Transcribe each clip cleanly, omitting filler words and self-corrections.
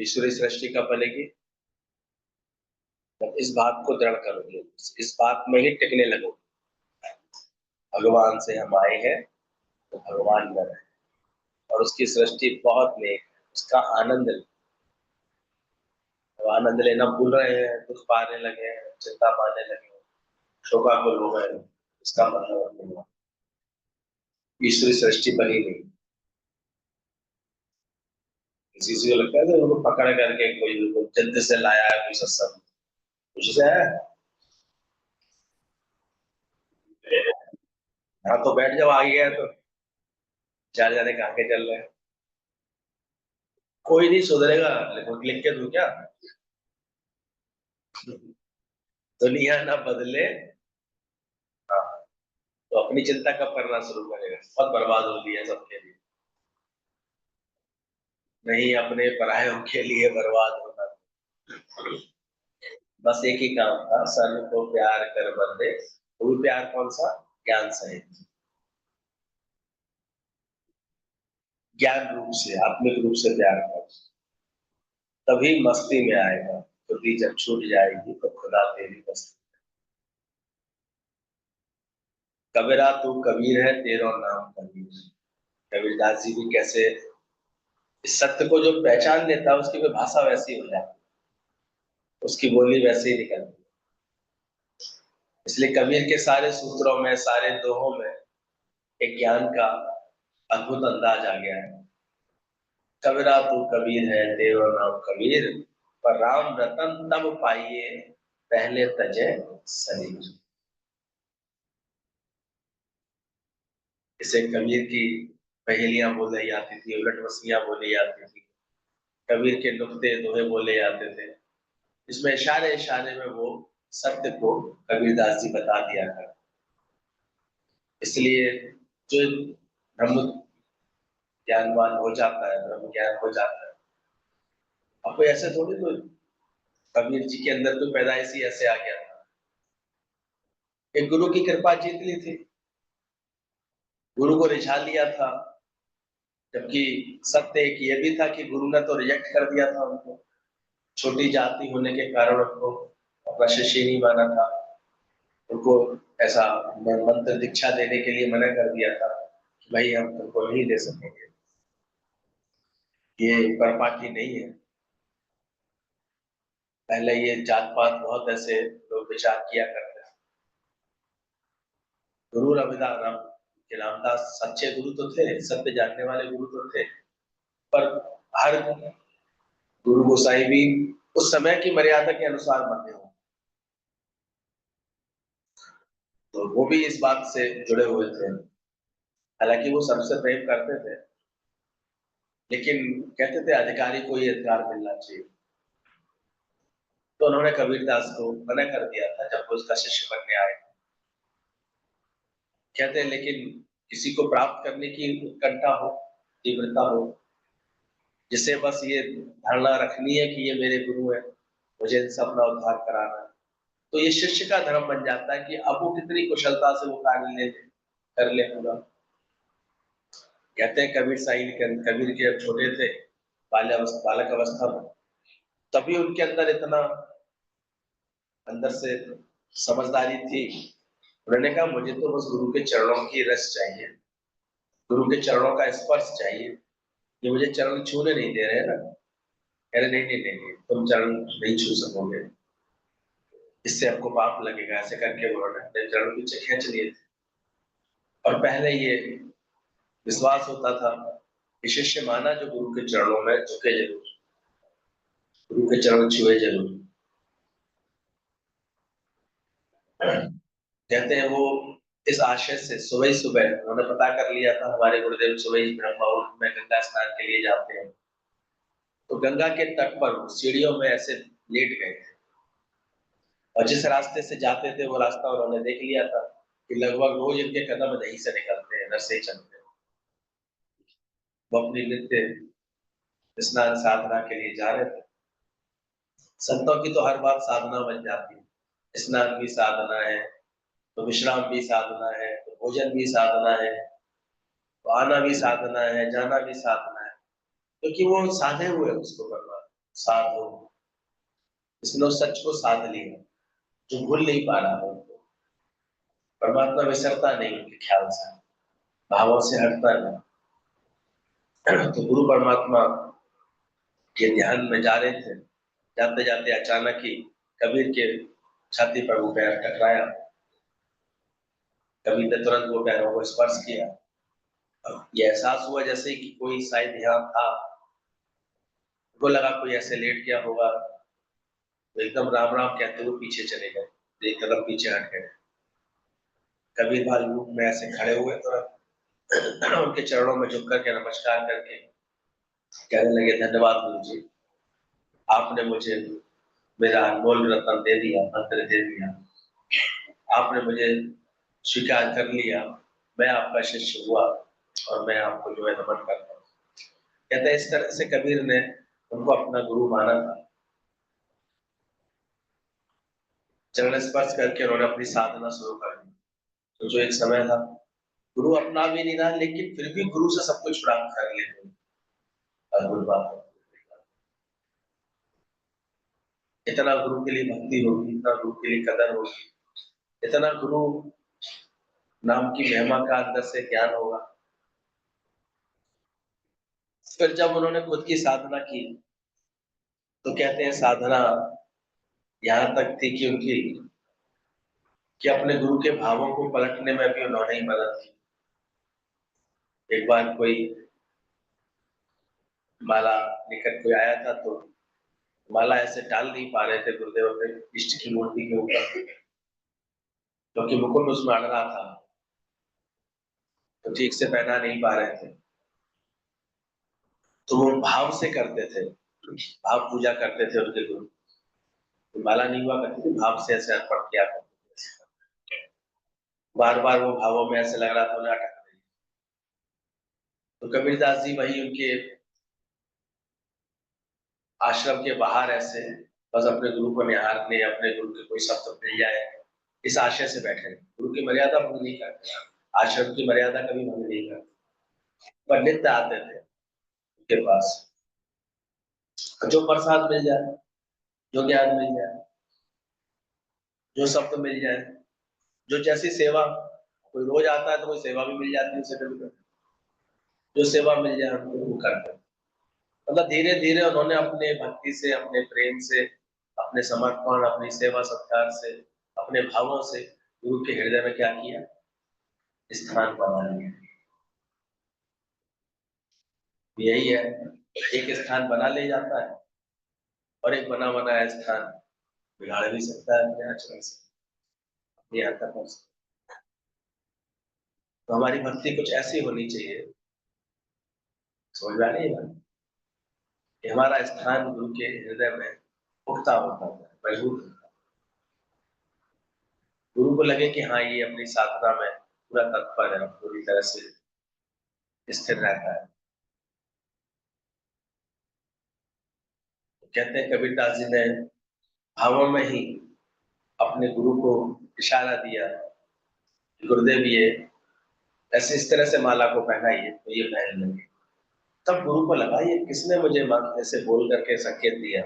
ईश्वरीय सृष्टि कब बनेगी? जब इस बात को दृढ़ करोगे, इस बात में ही टिकने लगोगे, भगवान से हम आए हैं तो भगवान में रहे, और उसकी सृष्टि बहुत नेक है, उसका आनंद ले। तो आनंद लेना भूल रहे हैं, दुख पाने लगे हैं, चिंता पाने लगे हैं, शोकाकुल हो गए, इसका मतलब नहीं हुआ, ईश्वरी सृष्टि बनी नहीं। किसी से लगता है कि उनको पकड़ करके कोई जल्दी से लाया है कोई सत्संग, कुछ से है, हाँ तो बैठ जाओ, आ गया तो चार जाने कहा के चल रहे हैं, कोई नहीं सुधरेगा, लेकिन लिख के दूं क्या? दुनिया ना बदले, हाँ, तो अपनी चिंता कब करना शुरू करेगा? बहुत बर्बाद हो गई है सबके लिए, नहीं अपने परायों के लिए बर्बाद होना। बस एक ही काम था, सर्व को प्यार कर बंदे, वो भी प्यार कौन सा? ज्ञान सहित, ज्ञान रूप से, आत्मिक रूप से प्यार कर, तभी मस्ती में आएगा। खुदी जब छूट जाएगी तो खुदा तेरी मस्ती। कबीरा तू कबीर है, तेरा नाम कबीर। कबीरदास जी भी कैसे इस सत्य को जो पहचान लेता है, उसकी भी भाषा वैसी हो जाती है, उसकी बोली वैसे ही निकलती है। इसलिए कबीर के सारे सूत्रों में, सारे दोहों में एक ज्ञान का अद्भुत अंदाज आ गया है। कबीरा तू कबीर है, तेरो नाम कबीर, पर राम रतन तब पाइए, पहले तजे शरीर। इसे कबीर की पहेलियां बोली जाती थी, उलट वसियां बोली जाती थी, कबीर के नुक्ते दोहे बोले जाते थे। इसमें इशारे इशारे में वो सत्य को कबीरदास जी बता दिया कर। इसलिए जो ब्रह्म ज्ञानवान हो जाता है, ब्रह्म ज्ञान हो जाता है, अब कोई ऐसे थोड़ी, तो कबीर जी के अंदर तो पैदाइश ही ऐसे आ गया था, एक गुरु की कृपा जीत ली थी, गुरु को रिझा लिया था। जबकि सत्य एक ये भी था कि गुरु ने तो रिजेक्ट कर दिया था उनको, छोटी जाति होने के कारण उनको अपना शिष्य नहीं माना था, उनको ऐसा मंत्र दीक्षा देने के लिए मना कर दिया था कि भाई हम तुमको नहीं दे सकेंगे, ये परपाठी नहीं है। पहले ये जात पात बहुत ऐसे लोग विचार किया करते थे। गुरु रविदास राम के रामदास सच्चे गुरु तो थे, सत्य जानने वाले गुरु तो थे, पर हर गुरु गोसाई भी उस समय की मर्यादा के अनुसार बने हो, तो वो भी इस बात से जुड़े हुए थे। हालांकि वो सबसे प्रेम करते थे, लेकिन कहते थे अधिकारी को ही अधिकार मिलना चाहिए, तो उन्होंने कबीरदास को मना कर दिया था जब वो उसका शिष्य बनने आए। कहते हैं लेकिन किसी को प्राप्त करने की उत्कंठा हो, तीव्रता हो, जिसे बस ये धारणा रखनी है कि ये मेरे गुरु है, मुझे इनसे अपना उद्धार कराना है, तो ये शिष्य का धर्म बन जाता है कि अब वो कितनी कुशलता से वो कार्य ले कर ले पूरा। कहते हैं कबीर साहिब कबीर के जब छोटे थे, बालक अवस्था में, तभी उनके अंदर इतना अंदर से समझदारी थी। उन्होंने कहा मुझे तो बस गुरु के चरणों की रस चाहिए, गुरु के चरणों का स्पर्श चाहिए, ये मुझे चरण छूने नहीं दे रहे ना। कह रहे नहीं नहीं नहीं नहीं, तुम चरण नहीं छू सकोगे, इससे आपको पाप लगेगा, ऐसे करके उन्होंने अपने चरण पीछे खींच लिए थे। और पहले ये विश्वास होता था कि शिष्य माना जो गुरु के चरणों में झुके जरूर, गुरु के चरण छुए जरूर। कहते हैं वो इस आशय से सुबह ही सुबह उन्होंने पता कर लिया था, हमारे गुरुदेव सुबह ही ब्रह्म मुहूर्त में गंगा स्नान के लिए जाते हैं, तो गंगा के तट पर सीढ़ियों में ऐसे लेट गए थे, और जिस रास्ते से जाते थे वो रास्ता उन्होंने देख लिया था कि लगभग रोज इनके कदम नहीं से निकलते हैं, इधर से ही चलते हैं। वो अपनी नित्य स्नान साधना के लिए जा रहे थे। संतों की तो हर बात साधना बन जाती है, स्नान भी साधना है, तो विश्राम भी साधना है, तो भोजन भी साधना है, तो आना भी साधना है, जाना भी साधना है, क्योंकि वो साधे हुए उसको करवा। साधो, इसने उस सच को साध लिया जो भूल नहीं पा रहा है उनको। परमात्मा विसरता नहीं उनके ख्याल से, भावों से हटता नहीं। तो गुरु परमात्मा के ध्यान में जा रहे थे, जाते जाते अचानक ही कबीर के छाती पर वो पैर टकराया। कबीर ने तुरंत वो पैरों को स्पर्श किया। ये एहसास हुआ जैसे कि कोई शायद यहाँ था, उनको लगा कोई ऐसे लेट गया होगा, तो एकदम राम राम कहते हुए पीछे चले गए, एक कदम पीछे हट गए। कबीर भाई रूप में ऐसे खड़े हुए तो उनके चरणों में झुक करके नमस्कार करके कहने लगे, धन्यवाद गुरु जी, आपने मुझे मेरा अनमोल रत्न दे दिया, मंत्र दे दिया, आपने मुझे स्वीकार कर लिया, मैं आपका शिष्य हुआ और मैं आपको जो है नमन करता हूँ। कहते हैं इस तरह से कबीर ने उनको अपना गुरु माना था। चरण स्पर्श करके उन्होंने अपनी साधना शुरू कर दी। तो जो एक समय था, गुरु अपना भी नहीं रहा, लेकिन फिर भी गुरु से सब कुछ प्राप्त कर लेते। अद्भुत बात है। इतना गुरु के लिए भक्ति होगी, इतना गुरु के लिए कदर होगी, इतना गुरु नाम की महिमा का अंदर से ज्ञान होगा। फिर जब उन्होंने खुद की साधना की, तो कहते हैं साधना यहाँ तक थी कि उनकी कि अपने गुरु के भावों को पलटने में भी उन्होंने ही मदद की। एक बार कोई माला लेकर कोई आया था, तो माला ऐसे डाल नहीं पा रहे थे गुरुदेव अपने इष्ट की मूर्ति के ऊपर, क्योंकि मुकुट उसमें अड़ रहा था, तो ठीक से पहना नहीं पा रहे थे। तो वो भाव से करते थे, भाव पूजा करते थे उनके गुरु। तो माला नहीं हुआ करती थी, भाव से ऐसे अर्पण किया करते थे। बार बार वो भावों में ऐसे लग रहा था उन्हें अटक रही। तो कबीरदास जी वही उनके आश्रम के बाहर ऐसे बस अपने गुरु को निहारने, अपने गुरु के कोई शब्द मिल जाए, इस आशय से बैठे। गुरु की मर्यादा भंग नहीं करते, आश्रम की मर्यादा कभी भंग नहीं करते। पंडित आते थे उनके पास, जो प्रसाद मिल जाए, जो ज्ञान मिल जाए, जो शब्द मिल जाए, जो जैसी सेवा, कोई रोज आता है तो कोई सेवा भी मिल जाती है उसे, कभी जो सेवा मिल जाए उनको वो करते। मतलब धीरे धीरे उन्होंने अपने भक्ति से, अपने प्रेम से, अपने समर्पण, अपनी सेवा सत्कार से, अपने भावों से गुरु के हृदय में क्या किया, स्थान बना लिया। यही है, एक स्थान बना ले जाता है और एक बना बनाया स्थान बिगाड़ भी सकता है अपने आचरण से, अपनी हरकतों से। तो हमारी भक्ति कुछ ऐसी होनी चाहिए, समझ में आ रही है बात, कि हमारा स्थान गुरु के हृदय में पुख्ता होता है, मजबूत होता है। गुरु को लगे कि हाँ ये अपनी साधना में पूरा तत्पर है, पूरी तरह से स्थिर रहता है। कहते हैं कबीरदास जी ने भावों में ही अपने गुरु को इशारा दिया, गुरुदेव ये ऐसे इस तरह से माला को पहनाइए, तो ये पहन लेंगे। तब गुरु को लगा ये किसने मुझे ऐसे बोल करके संकेत दिया।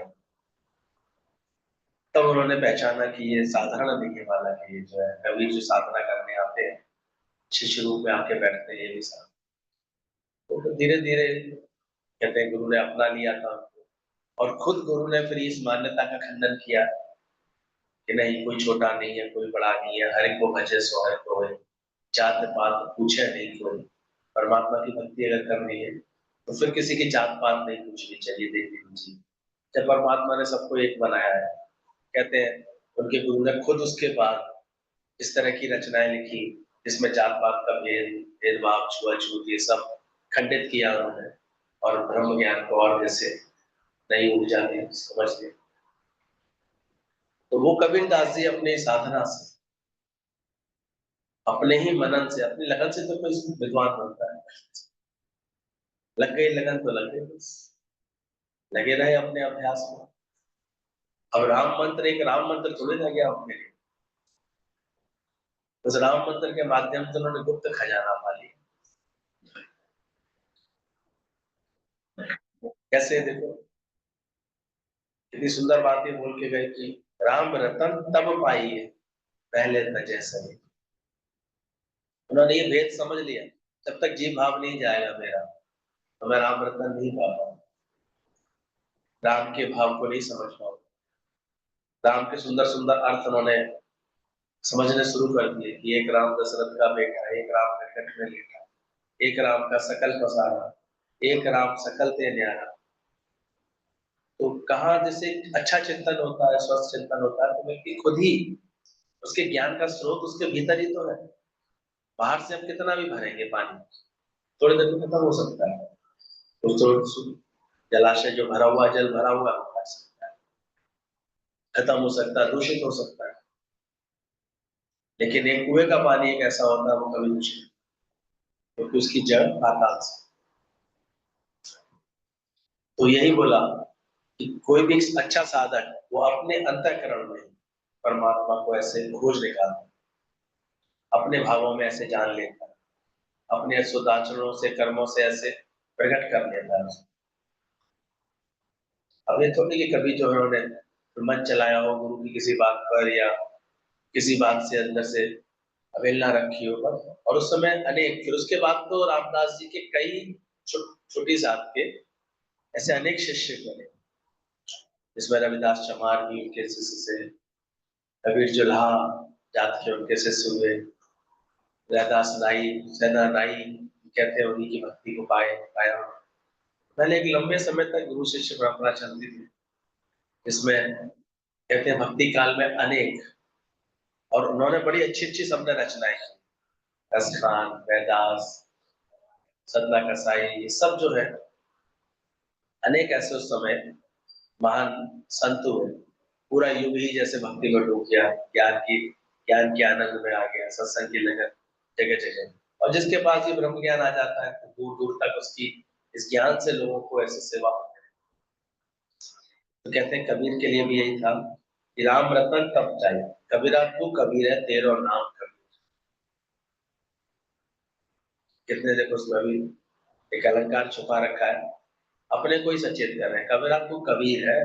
तब उन्होंने पहचाना कि ये साधारण नहीं है माला, की ये जो है कबीर जो साधना करने आते हैं, शिष्य रूप में आके बैठते हैं, ये भी साधना। तो धीरे धीरे कहते हैं गुरु ने अपना लिया था उनको, और खुद गुरु ने फिर इस मान्यता का खंडन किया कि नहीं कोई छोटा नहीं है, कोई बड़ा नहीं है, हर एक को भजे सो हर को है, जात पात पूछे नहीं कोई। परमात्मा की भक्ति अगर करनी है तो फिर किसी की जात पात नहीं पूछनी चाहिए, देखनी चाहिए। जब परमात्मा ने सबको एक बनाया है, कहते हैं उनके गुरु ने खुद उसके बाद इस तरह की रचनाएं लिखी जिसमें जात पात का भेदभाव, छुआछूत, ये सब खंडित किया उन्होंने, और ब्रह्म ज्ञान को और जैसे नई ऊर्जा दी, समझ दी। तो वो कबीर दास जी अपनी साधना से, अपने ही मनन से, अपनी लगन से, तो कोई विद्वान बनता है, लग गई लगन तो लग गई, बस लगे रहे अपने अभ्यास में। अब राम मंत्र एक राम मंत्र थोड़े ना गया अपने लिए, उस राम मंत्र के माध्यम से उन्होंने गुप्त खजाना पा लिया। कैसे देखो, इतनी सुंदर बात ये बोल के गए कि राम रतन तब पाइए पहले तजे सही। उन्होंने ये भेद समझ लिया, जब तक जीव भाव नहीं जाएगा मेरा तो मैं राम रतन नहीं पा पाऊंगा, राम के भाव को नहीं समझ पाऊंगा। राम के सुंदर सुंदर अर्थ उन्होंने समझने शुरू कर दिए कि एक राम दशरथ का बेटा, एक राम निकट में लेटा, एक राम का सकल पसारा, एक राम सकल ते न्यारा। तो कहाँ जैसे अच्छा चिंतन होता है, स्वस्थ चिंतन होता है, तो व्यक्ति खुद ही उसके ज्ञान का स्रोत उसके भीतर ही तो है। बाहर से हम कितना भी भरेंगे पानी, थोड़ी देर में खत्म हो सकता है। तो जलाशय जो भरा हुआ, जल भरा हुआ है, भर सकता है, खत्म हो सकता है, दूषित हो सकता है। लेकिन एक कुएं का पानी एक ऐसा होता है, वो कभी दूषित नहीं, क्योंकि उसकी जड़ पाताल से। तो यही बोला कि कोई भी अच्छा साधक वो अपने अंतःकरण में परमात्मा को ऐसे खोज निकालता, अपने भावों में ऐसे जान लेता, अपने शुद्धाचरणों से, कर्मों से ऐसे प्रकट कर लेता है। अब ये थोड़ी कि कभी जो उन्होंने मन चलाया हो गुरु की किसी बात पर, या किसी बात से अंदर से अवहेलना रखी हो बस। और उस समय अनेक, फिर उसके बाद तो रामदास जी के कई छोटी जात के ऐसे अनेक शिष्य बने, जिसमें रविदास चमार भी उनके शिष्य से, कबीर जुल्हा जात के उनके शिष्य हुए, रैदास नाई, सेना नाई कहते हैं, उन्हीं की भक्ति को पाया। पहले एक लंबे समय तक गुरु शिष्य परंपरा चलती थी, जिसमें कहते हैं भक्ति काल में अनेक, और उन्होंने बड़ी अच्छी अच्छी शब्द रचनाएं की, रसखान, रैदास, सतना कसाई, ये सब जो है अनेक ऐसे उस समय महान संत हुए। पूरा युग ही जैसे भक्ति में डूब गया, ज्ञान के आनंद में आ गया, सत्संग की लगन जगह जगह। और जिसके पास ये ब्रह्म ज्ञान आ जाता है तो दूर दूर तक उसकी इस ज्ञान से लोगों को ऐसी सेवा होती है। तो कहते हैं कबीर के लिए भी यही था कि राम रतन तब चाहिए, कबीरा तू कबीर है तेरो नाम कबीर। कितने देखो उसमें भी एक अलंकार छुपा रखा है, अपने को ही सचेत कर रहे हैं, कबीरा तू कबीर है,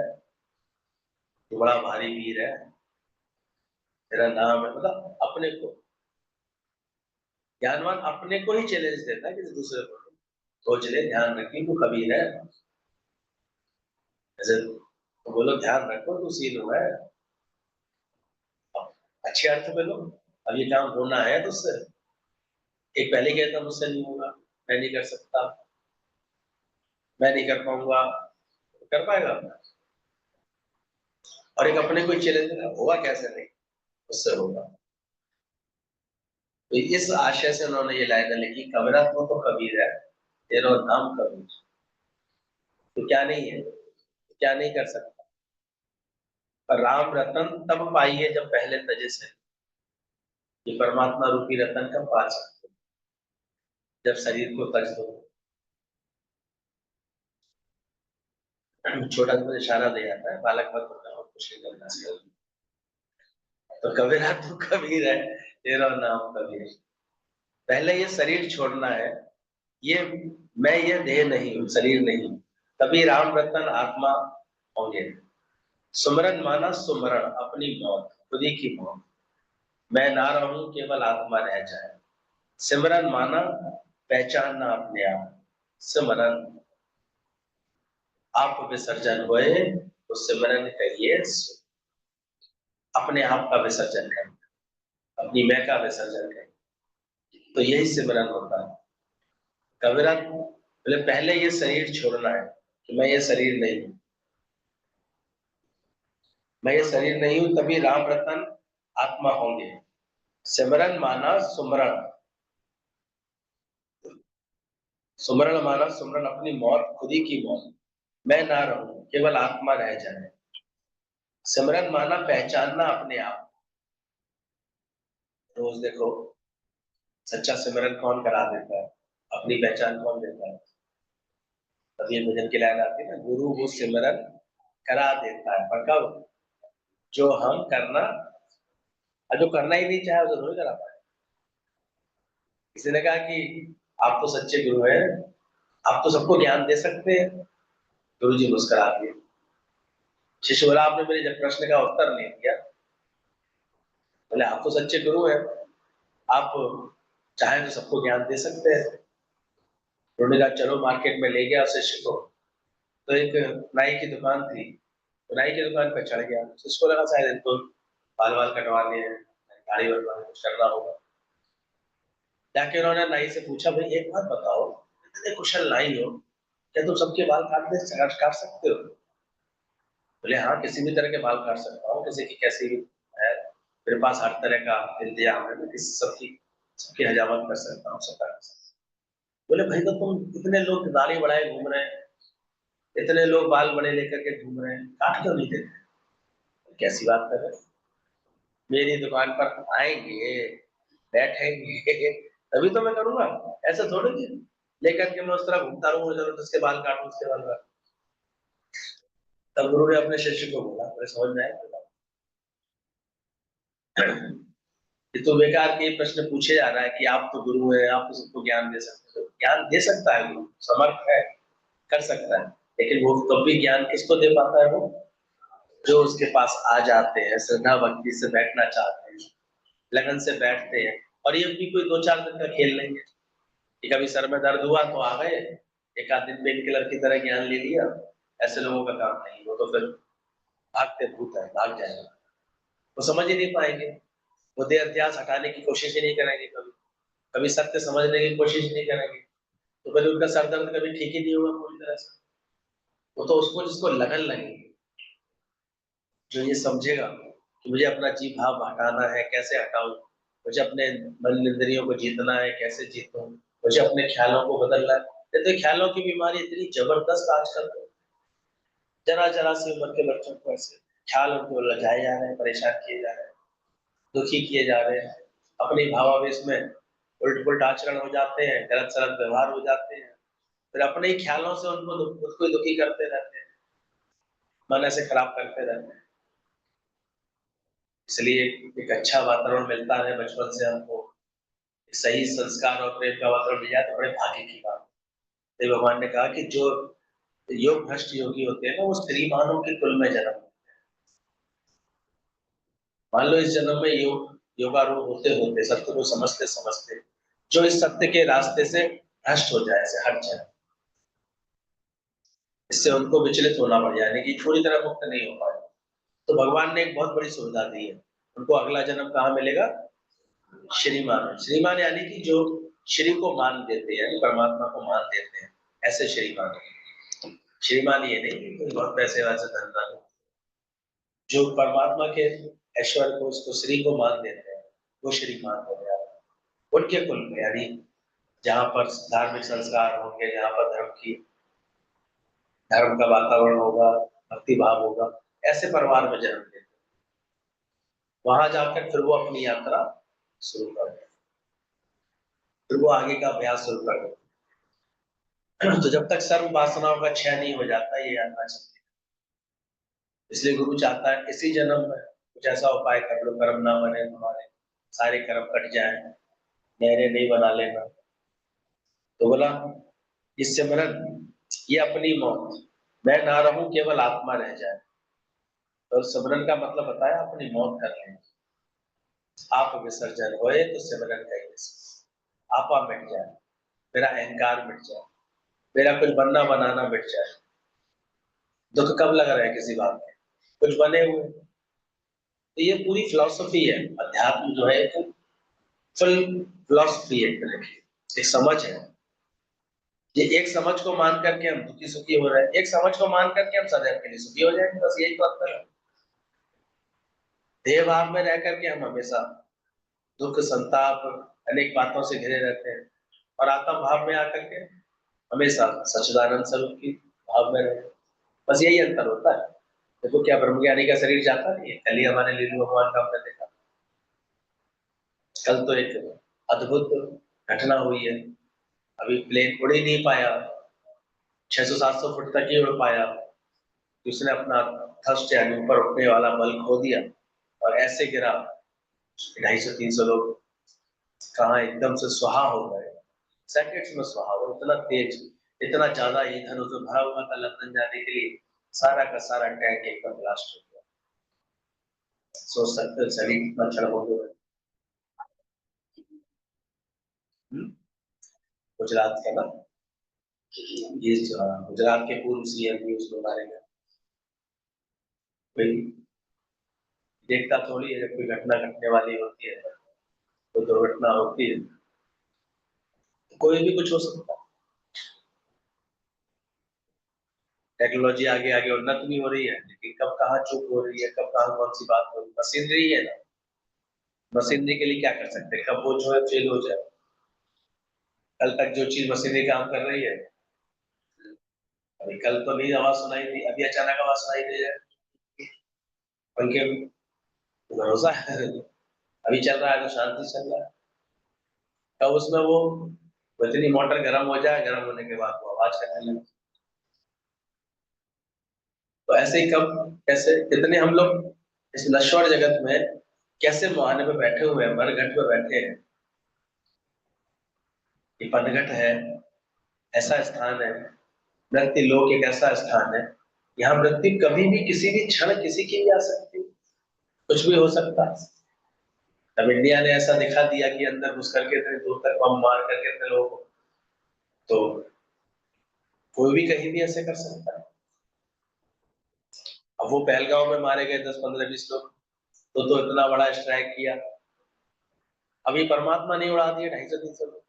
तू बड़ा भारी वीर है, तेरा नाम है, मतलब अपने को। ज्ञानवान अपने को ही चैलेंज देता है कि दूसरे को सोच ले, ध्यान रखिए तू कबीर है। जैसे तो बोलो ध्यान रखो तू सीन है, अच्छे अर्थ में लो, अब ये काम होना है तो उससे। एक पहले कहता मुझसे नहीं होगा, मैं नहीं कर सकता, मैं नहीं कर पाऊंगा, कर पाएगा। और एक अपने को चैलेंज देना, होगा कैसे नहीं, उससे होगा। तो इस आशय से उन्होंने ये लाइन लिखी, कबीरा तो कबीर है तेरा नाम कबीर। तो क्या नहीं है, क्या नहीं कर सकता। पर राम रतन तब पाइए जब पहले तजे से, ये परमात्मा रूपी रतन कब पा सकते, जब शरीर को तज दो। छोटा सा इशारा दे जाता है, बालक मत होता और कुछ नहीं करना चाहिए। तो कबीरा तू कबीर है तेरा नाम कबीर। पहले ये शरीर छोड़ना है, ये मैं ये देह नहीं हूँ, शरीर नहीं हूँ, तभी राम रतन आत्मा होंगे। सुमरन माना सुमरण अपनी मौत, खुद ही की मौत, मैं ना रहूं केवल आत्मा रह जाए। सिमरन माना पहचानना अपने आप, सिमरन आप विसर्जन हुए तो सिमरन करिए, अपने आप का विसर्जन करें, अपनी मैं का विसर्जन करें, तो यही सिमरन होता है। कबीरा बोले पहले ये शरीर छोड़ना है कि मैं ये शरीर नहीं हूं, मैं ये शरीर नहीं हूं, तभी राम रतन आत्मा होंगे। सिमरन माना सुमरण, सुमरण माना सुमरण अपनी मौत, खुद ही की मौत, मैं ना रहूं केवल आत्मा रह जाए। सिमरन माना पहचानना अपने आप। रोज देखो सच्चा सिमरन कौन करा देता है, अपनी पहचान कौन देता है। तब ये भजन की लाइन आती है ना, गुरु वो सिमरन करा देता है, पर कब, जो हम करना, और जो करना ही नहीं चाहे उसे थोड़ी करा पाए। किसी ने कहा कि आप तो सच्चे गुरु हैं, आप तो सबको ज्ञान दे सकते हैं। गुरु जी मुस्कुरा दिए, शिष्य बोला आपने मेरे जब प्रश्न का उत्तर नहीं दिया। बोले आप तो सच्चे गुरु हैं, आप चाहे तो सबको ज्ञान दे सकते हैं। उन्होंने कहा चलो मार्केट में ले गया शिष्य को, तो एक नाई की दुकान थी, तो नाई की दुकान पर चढ़ गया। शिष्य को लगा शायद इनको बाल वाल कटवाने हैं, दाढ़ी बनवाने, कुछ करना होगा। जाके उन्होंने नाई से पूछा भाई एक बात बताओ, इतने कुशल नाई हो, क्या तुम सबके बाल काट सकते हो? बोले हाँ किसी भी तरह के बाल काट सकता हूँ, किसी की कैसी भी है, मेरे पास हर तरह का इंतजाम है, मैं किसी सबकी हजामत कर सकता हूँ, सब कर सकता हूँ। बोले भाई तो तुम इतने लोग दाढ़ी बढ़ाए घूम रहे हैं, इतने लोग बाल बड़े लेकर के घूम रहे हैं, काट क्यों नहीं देते? कैसी बात कर रहे हैं, मेरी दुकान पर आएंगे, बैठेंगे, तभी तो मैं करूंगा। ऐसा थोड़ी कि लेकर के मैं उस तरह घूमता रहूं, जरूरत उसके बाल काटूं, उसके बाल काटूं। तब गुरु ने अपने शिष्य को बोला, मुझे समझ में आया ये तो बेकार के प्रश्न पूछे जा रहा है कि आप तो गुरु हैं, आप तो सबको ज्ञान दे सकते हो। ज्ञान दे सकता है गुरु, समर्थ है, कर सकता है, लेकिन वो तब भी ज्ञान किसको दे पाता है? वो जो उसके पास आ जाते हैं, श्रद्धा भक्ति से बैठना चाहते हैं, लगन से बैठते हैं। और ये भी कोई 2-4 दिन का खेल नहीं है कि कभी सर में दर्द हुआ तो आ गए, एक आध दिन पेन किलर की तरह ज्ञान ले लिया। ऐसे लोगों का काम नहीं, वो तो फिर भागते भूत है, भाग जाएगा, वो समझ ही नहीं पाएंगे, वो देह अध्यास हटाने की कोशिश ही नहीं करेंगे, कभी कभी सत्य समझने की कोशिश नहीं करेंगे, तो कभी उनका सर दर्द कभी ठीक ही नहीं होगा पूरी तरह से। वो तो उसको जिसको लगन लगेगी, जो ये समझेगा कि मुझे अपना जी भाव हटाना है, कैसे हटाऊं, मुझे अपने मन इंद्रियों को जीतना है, कैसे जीतूं, मुझे अपने ख्यालों को बदलना है। ये तो ख्यालों की बीमारी इतनी जबरदस्त आजकल, जरा जरा सी उम्र के बच्चों को ऐसे ख्याल उनको लजाए जा रहे हैं, परेशान किए जा रहे हैं, दुखी किए जा रहे हैं, अपने भावावेश में उल्ट पुल्ट आचरण हो जाते हैं, गलत सलत व्यवहार हो जाते हैं, फिर अपने ही ख्यालों से उनको खुद को ही दुखी करते रहते हैं, मन ऐसे खराब करते रहते हैं। इसलिए एक अच्छा वातावरण मिलता है बचपन से हमको, सही संस्कार और प्रेम का वातावरण मिल जाए तो बड़े भाग्य की बात है। देव भगवान ने कहा कि जो योग भ्रष्ट योगी होते हैं ना, वो श्रीमानों के कुल में जन्म, मान लो इस जन्म में योगारूढ़ होते होते सत्य को समझते समझते जो इस सत्य के रास्ते से भ्रष्ट हो जाए, ऐसे हट जाए, इससे उनको विचलित होना पड़ जाए, कि पूरी तरह मुक्त नहीं हो पाए, तो भगवान ने एक बहुत बड़ी सुविधा दी है, उनको अगला जन्म कहाँ मिलेगा? श्रीमान। श्रीमान यानी कि जो श्री को मान देते हैं, यानी परमात्मा को मान देते हैं, ऐसे श्रीमान। श्रीमान ये नहीं कि कोई बहुत पैसे वाले धनवान हो, जो परमात्मा के ऐश्वर्य को, उसको श्री को मान देते हैं, वो श्रीमान हो गया उनके कुल में। यानी जहाँ पर धार्मिक संस्कार होंगे, जहाँ पर धर्म का वातावरण होगा, भक्ति भाव होगा, ऐसे परिवार में जन्म लेते, वहां जाकर फिर वो अपनी यात्रा शुरू कर देते, फिर वो आगे का अभ्यास शुरू कर देते। तो जब तक सर्व वासनाओं का क्षय नहीं हो जाता, ये यात्रा चलती है। इसलिए गुरु चाहता है इसी जन्म में कुछ ऐसा उपाय कर लो, कर्म ना बने तुम्हारे, सारे कर्म कट जाए, नहरें नहीं बना लेना। तो बोला ये सिमरन, ये अपनी मौत, मैं ना रहूं केवल आत्मा रह जाए। और सिमरन का मतलब बताया अपनी मौत कर लें, आप विसर्जन होए तो सिमरन कहिए, आपा मिट जाए, मेरा अहंकार मिट जाए, मेरा कुछ बनना बनाना मिट जाए। दुख कब लग रहा है किसी बात में, कुछ बने हुए। तो ये पूरी फिलॉसफी है, अध्यात्म जो है एक फुल फिलॉसफी है, एक तरह की एक समझ है। ये एक समझ को मान करके हम दुखी सुखी हो रहे हैं, एक समझ को मान करके हम सदैव के लिए सुखी हो जाएंगे, बस यही तो अंतर है। देह भाव में रह करके हम हमेशा दुख संताप अनेक बातों से घिरे रहते हैं, और आत्म भाव में आकर के हमेशा सच्चिदानंद स्वरूप की भाव में रहे, बस यही अंतर होता है। देखो क्या ब्रह्मज्ञानी का शरीर जाता नहीं है, कल ही हमारे लीलू भगवान का हमने देखा, कल तो एक अद्भुत घटना हुई है, अभी प्लेन उड़ ही नहीं पाया, 600-700 फुट तक ही उड़ पाया, उसने अपना थर्स्ट यानी ऊपर उठने वाला बल खो दिया, और ऐसे गिरा 250-300 लोग कहाँ एकदम से स्वाहा हो गए, सेकंड्स में स्वाहा, और इतना तेज, इतना ज्यादा ईंधन उसमें भरा हुआ था लंदन जाने के लिए, सारा का सारा टैंक एकदम ब्लास्ट हो गया। सोच सकते हो शरीर कितना क्षण हो गया। गुजरात का ना, ये गुजरात के पूर्व सीएम भी उसको मारे गए। कोई देखता थोड़ी है, जब कोई घटना घटने वाली होती है, तो दुर्घटना होती है, कोई भी कुछ हो सकता है। टेक्नोलॉजी आगे आगे उन्नत भी हो रही है, लेकिन कब कहाँ चूक हो रही है, कब कहाँ कौन सी बात हो रही है, मशीनरी है ना, मशीनरी के लिए क्या कर सकते हैं, कब वो जो है फेल हो जाए। कल तक जो चीज मशीनरी काम कर रही है, अभी कल तो नहीं आवाज सुनाई दी, अभी अचानक आवाज सुनाई दे जाए, उनके भरोसा है। अभी चल रहा है तो शांति चल रहा है, तब उसमें वो इतनी मोटर गर्म हो जाए, गर्म होने के बाद वो आवाज करने लगे। तो ऐसे ही कब कैसे कितने हम लोग इस नश्वर जगत में कैसे मुहाने पे बैठे हुए हैं, मरघट पे बैठे हैं। ये पनघट है, ऐसा स्थान है, मृत्यु लोक एक ऐसा स्थान है, यहाँ मृत्यु कभी भी किसी भी क्षण किसी की भी आ सकती है, कुछ भी हो सकता है। अब इंडिया ने ऐसा दिखा दिया कि अंदर घुस करके इतने दूर तक बम मार करके इतने लोगों को, तो कोई भी कहीं भी ऐसे कर सकता है। अब वो पहलगांव में मारे गए 10 15 20 लोग, तो इतना बड़ा स्ट्राइक किया, अभी परमात्मा नहीं उड़ा दिए 250 300 लोग।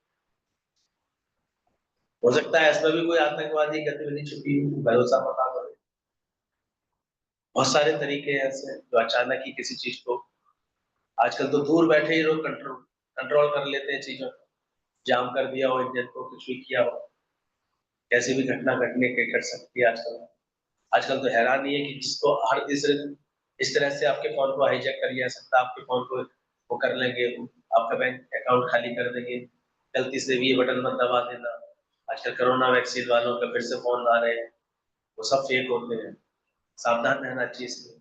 हो सकता है इसमें भी कोई आतंकवादी गतिविधि छुपी हो, भरोसा मत करो। बहुत सारे तरीके हैं ऐसे जो अचानक ही किसी चीज को, आजकल तो दूर बैठे ही लोग कंट्रोल कंट्रोल कर लेते हैं चीजों को, जाम कर दिया हो इंजन को, कुछ भी किया हो, कैसी भी घटना घटने के घट सकती है आजकल। आजकल तो हैरान ही है कि जिसको हर तीसरे दिन इस तरह से आपके फोन को हाईजैक कर लिया सकता, आपके फोन को वो कर लेंगे, आपका बैंक अकाउंट खाली कर देंगे, गलती से भी ये बटन मत दबा देना। आजकल कोरोना वैक्सीन वालों का फिर से फोन आ रहे हैं, वो सब फेक होते हैं। सावधान रहना चाहिए इसमें,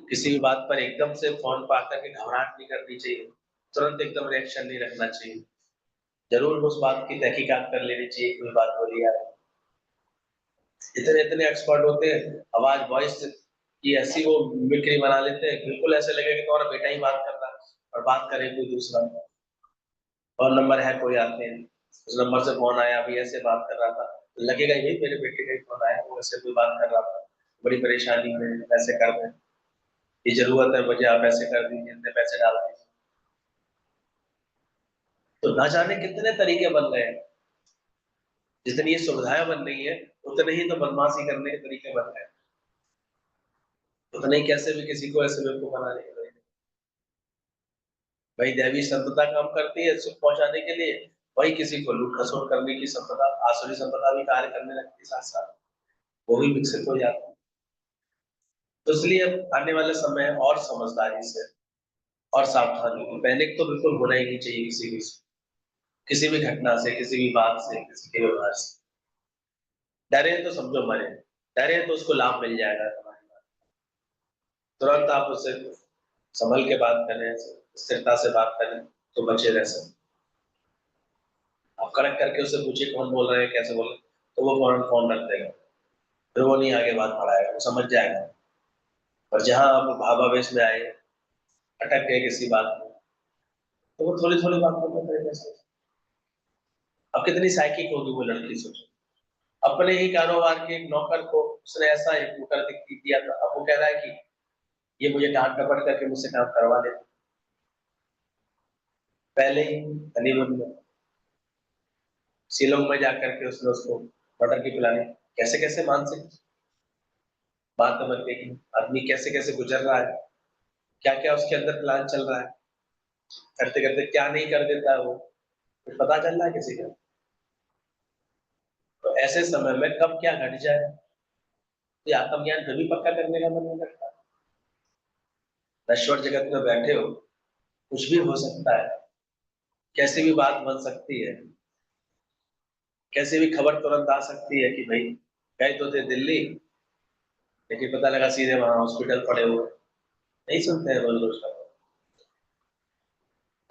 किसी भी बात पर एकदम से फोन पर आकर के घबराहट नहीं करनी चाहिए, तुरंत एकदम रिएक्शन नहीं रखना चाहिए, जरूर उस बात की तहकीकात कर लेनी चाहिए, कोई बात बोली यार। इतने इतने एक्सपर्ट होते हैं, आवाज वॉइस की ऐसी वो मिमिक्री बना लेते हैं, बिल्कुल ऐसे लगेगा कि तुम्हारा बेटा ही बात कर रहा है और बात करे कोई दूसरा, और नंबर है कोई आते हैं, उस नंबर से फोन आया, अभी ऐसे बात कर रहा था, तो लगेगा यही मेरे बेटे का ही फोन आया, वो ऐसे कोई बात कर रहा था, बड़ी परेशानी में पैसे कर दें, ये जरूरत है मुझे, आप ऐसे कर दीजिए, इतने पैसे डाल दीजिए। तो ना जाने कितने तरीके बन गए हैं, जितनी ये सुविधाएं बन रही है, उतने ही तो बदमाशी करने के तरीके बन गए, उतने ही कैसे भी किसी को ऐसे बेवकूफ बनाने के तरीके। वही दैवी संपदा काम करती है सुख पहुंचाने के लिए, वही किसी को लूट खसोट करने की संपदा, आसुरी संपदा भी कार्य करने लगती है साथ साथ, वो भी विकसित हो जाता है। तो इसलिए अब आने वाले समय और समझदारी से और सावधानी, पैनिक तो बिल्कुल होना ही नहीं चाहिए किसी भी घटना से, किसी भी बात से, किसी के व्यवहार से। डरे तो समझो मरे, डरे तो उसको लाभ मिल जाएगा तुम्हारी बात, तुरंत आप उससे संभल के बात करें, स्थिरता से बात करें, तो बचे रह सकते। आप कनेक्ट करके उससे पूछिए कौन बोल रहे हैं, कैसे बोल रहे हैं, तो वो फौरन फोन रख देगा, फिर वो नहीं आगे बात बढ़ाएगा, वो समझ जाएगा। और जहां आप भावावेश में आए, अटक गए किसी बात में, तो वो थोड़ी थोड़ी बात को करेगा। अब कितनी साइकिक होगी वो लड़की, सोचो, अपने ही कारोबार के एक नौकर को उसने ऐसा एक मुकर दिया था, अब वो कह रहा है कि ये मुझे डांट डपट करके मुझसे काम करवा ले, पहले ही हनीमून में शिलोंग में जाकर के उसने उसको मटर की पिलाने, कैसे कैसे मानसिक बात समझ देखी, आदमी कैसे कैसे गुजर रहा है, क्या क्या उसके अंदर प्लान चल रहा है, करते करते क्या नहीं कर देता है वो, कुछ पता चल रहा है किसी का। तो ऐसे समय में कब क्या घट जाए, तो ये आत्मज्ञान कभी पक्का करने का मन नहीं करता। नश्वर जगत में बैठे हो, कुछ भी हो सकता है, कैसी भी बात बन सकती है, कैसी भी खबर तुरंत आ सकती है कि भाई गए तो थे दिल्ली, लेकिन पता लगा सीधे वहां हॉस्पिटल पड़े हुए, नहीं सुनते हैं रोज रोज का।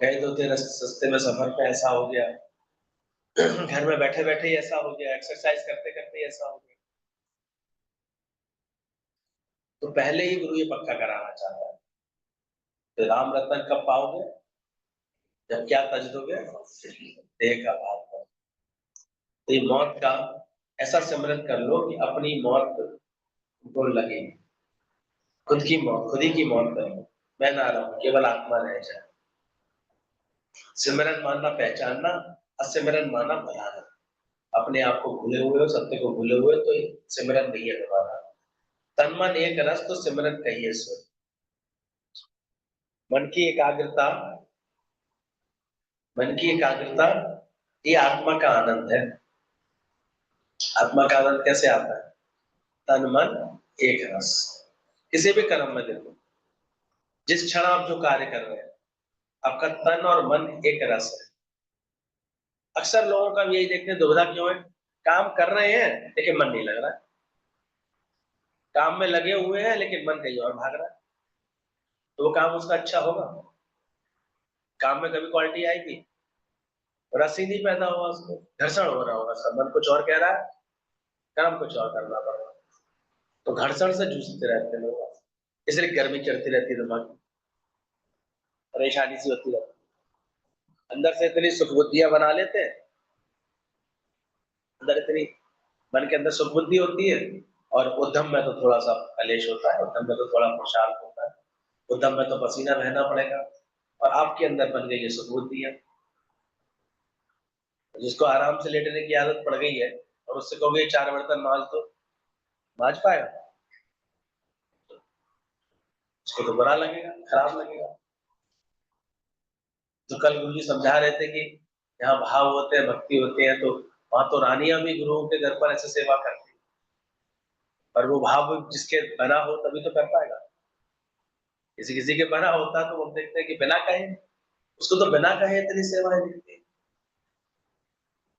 गए तो थे सस्ते में सफर पे ऐसा हो गया, घर में बैठे बैठे ही ऐसा हो गया, एक्सरसाइज करते करते ही ऐसा हो गया। तो पहले ही गुरु ये पक्का कराना चाहता है। तो राम रतन कब पाओगे? जब क्या तज दोगे? देह का भाव पर। तो ये मौत का ऐसा सिमरन कर लो कि अपनी मौत को लगे, खुद की मौत, खुद ही की मौत करो। मैं ना रहूं, केवल आत्मा रह जाए। सिमरन मानना पहचानना, असिमरन माना भुलाना। अपने आप को भूले हुए हो, सत्य को भूले हुए, तो सिमरन नहीं है तुम्हारा। तन मन एक रस तो सिमरन कहिए सो। मन की एकाग्रता, मन की एकाग्रता ये आत्मा का आनंद है। आत्मा का आनंद कैसे आता है? तन मन एक रस। किसी भी कर्म में देखो, जिस क्षण आप जो कार्य कर रहे हैं, आपका तन और मन एक रस है। अक्सर लोगों का यही देखते दुविधा क्यों है? काम कर रहे हैं लेकिन मन नहीं लग रहा है, काम में लगे हुए हैं लेकिन मन कहीं और भाग रहा है। तो वो काम उसका अच्छा होगा? काम में कभी क्वालिटी आएगी? रस ही नहीं पैदा हुआ, उसको घर्षण हो रहा होगा, सब मन कुछ और कह रहा है, काम कुछ और करना पड़ रहा है। तो घर्षण से जूझते रहते हैं लोग, इसलिए गर्मी चढ़ती रहती है, दिमाग में परेशानी सी होती रहती है। अंदर से इतनी सुख बुद्धियां बना लेते हैं, अंदर इतनी, मन के अंदर सुख बुद्धि होती है, और उद्यम में तो थोड़ा सा कलेश होता है, उद्यम में तो थोड़ा पुरुषार्थ होता है, उद्यम में तो पसीना बहना पड़ेगा, और आपके अंदर बन गई है सुख बुद्धियां। जिसको आराम से लेटने की आदत पड़ गई है, और उससे कहोगे 4 बर्तन मांज तो मांज पाएगा? उसको तो बुरा लगेगा, खराब लगेगा। तो कल गुरु जी समझा रहे थे कि यहाँ भाव होते हैं, भक्ति होते हैं, तो वहां तो रानियां भी गुरुओं के घर पर ऐसे सेवा करती हैं, पर वो भाव जिसके बना हो तभी तो कर पाएगा। किसी किसी के बना होता तो हम देखते हैं कि बिना कहे, उसको तो बिना कहे इतनी सेवाएं दिखती है।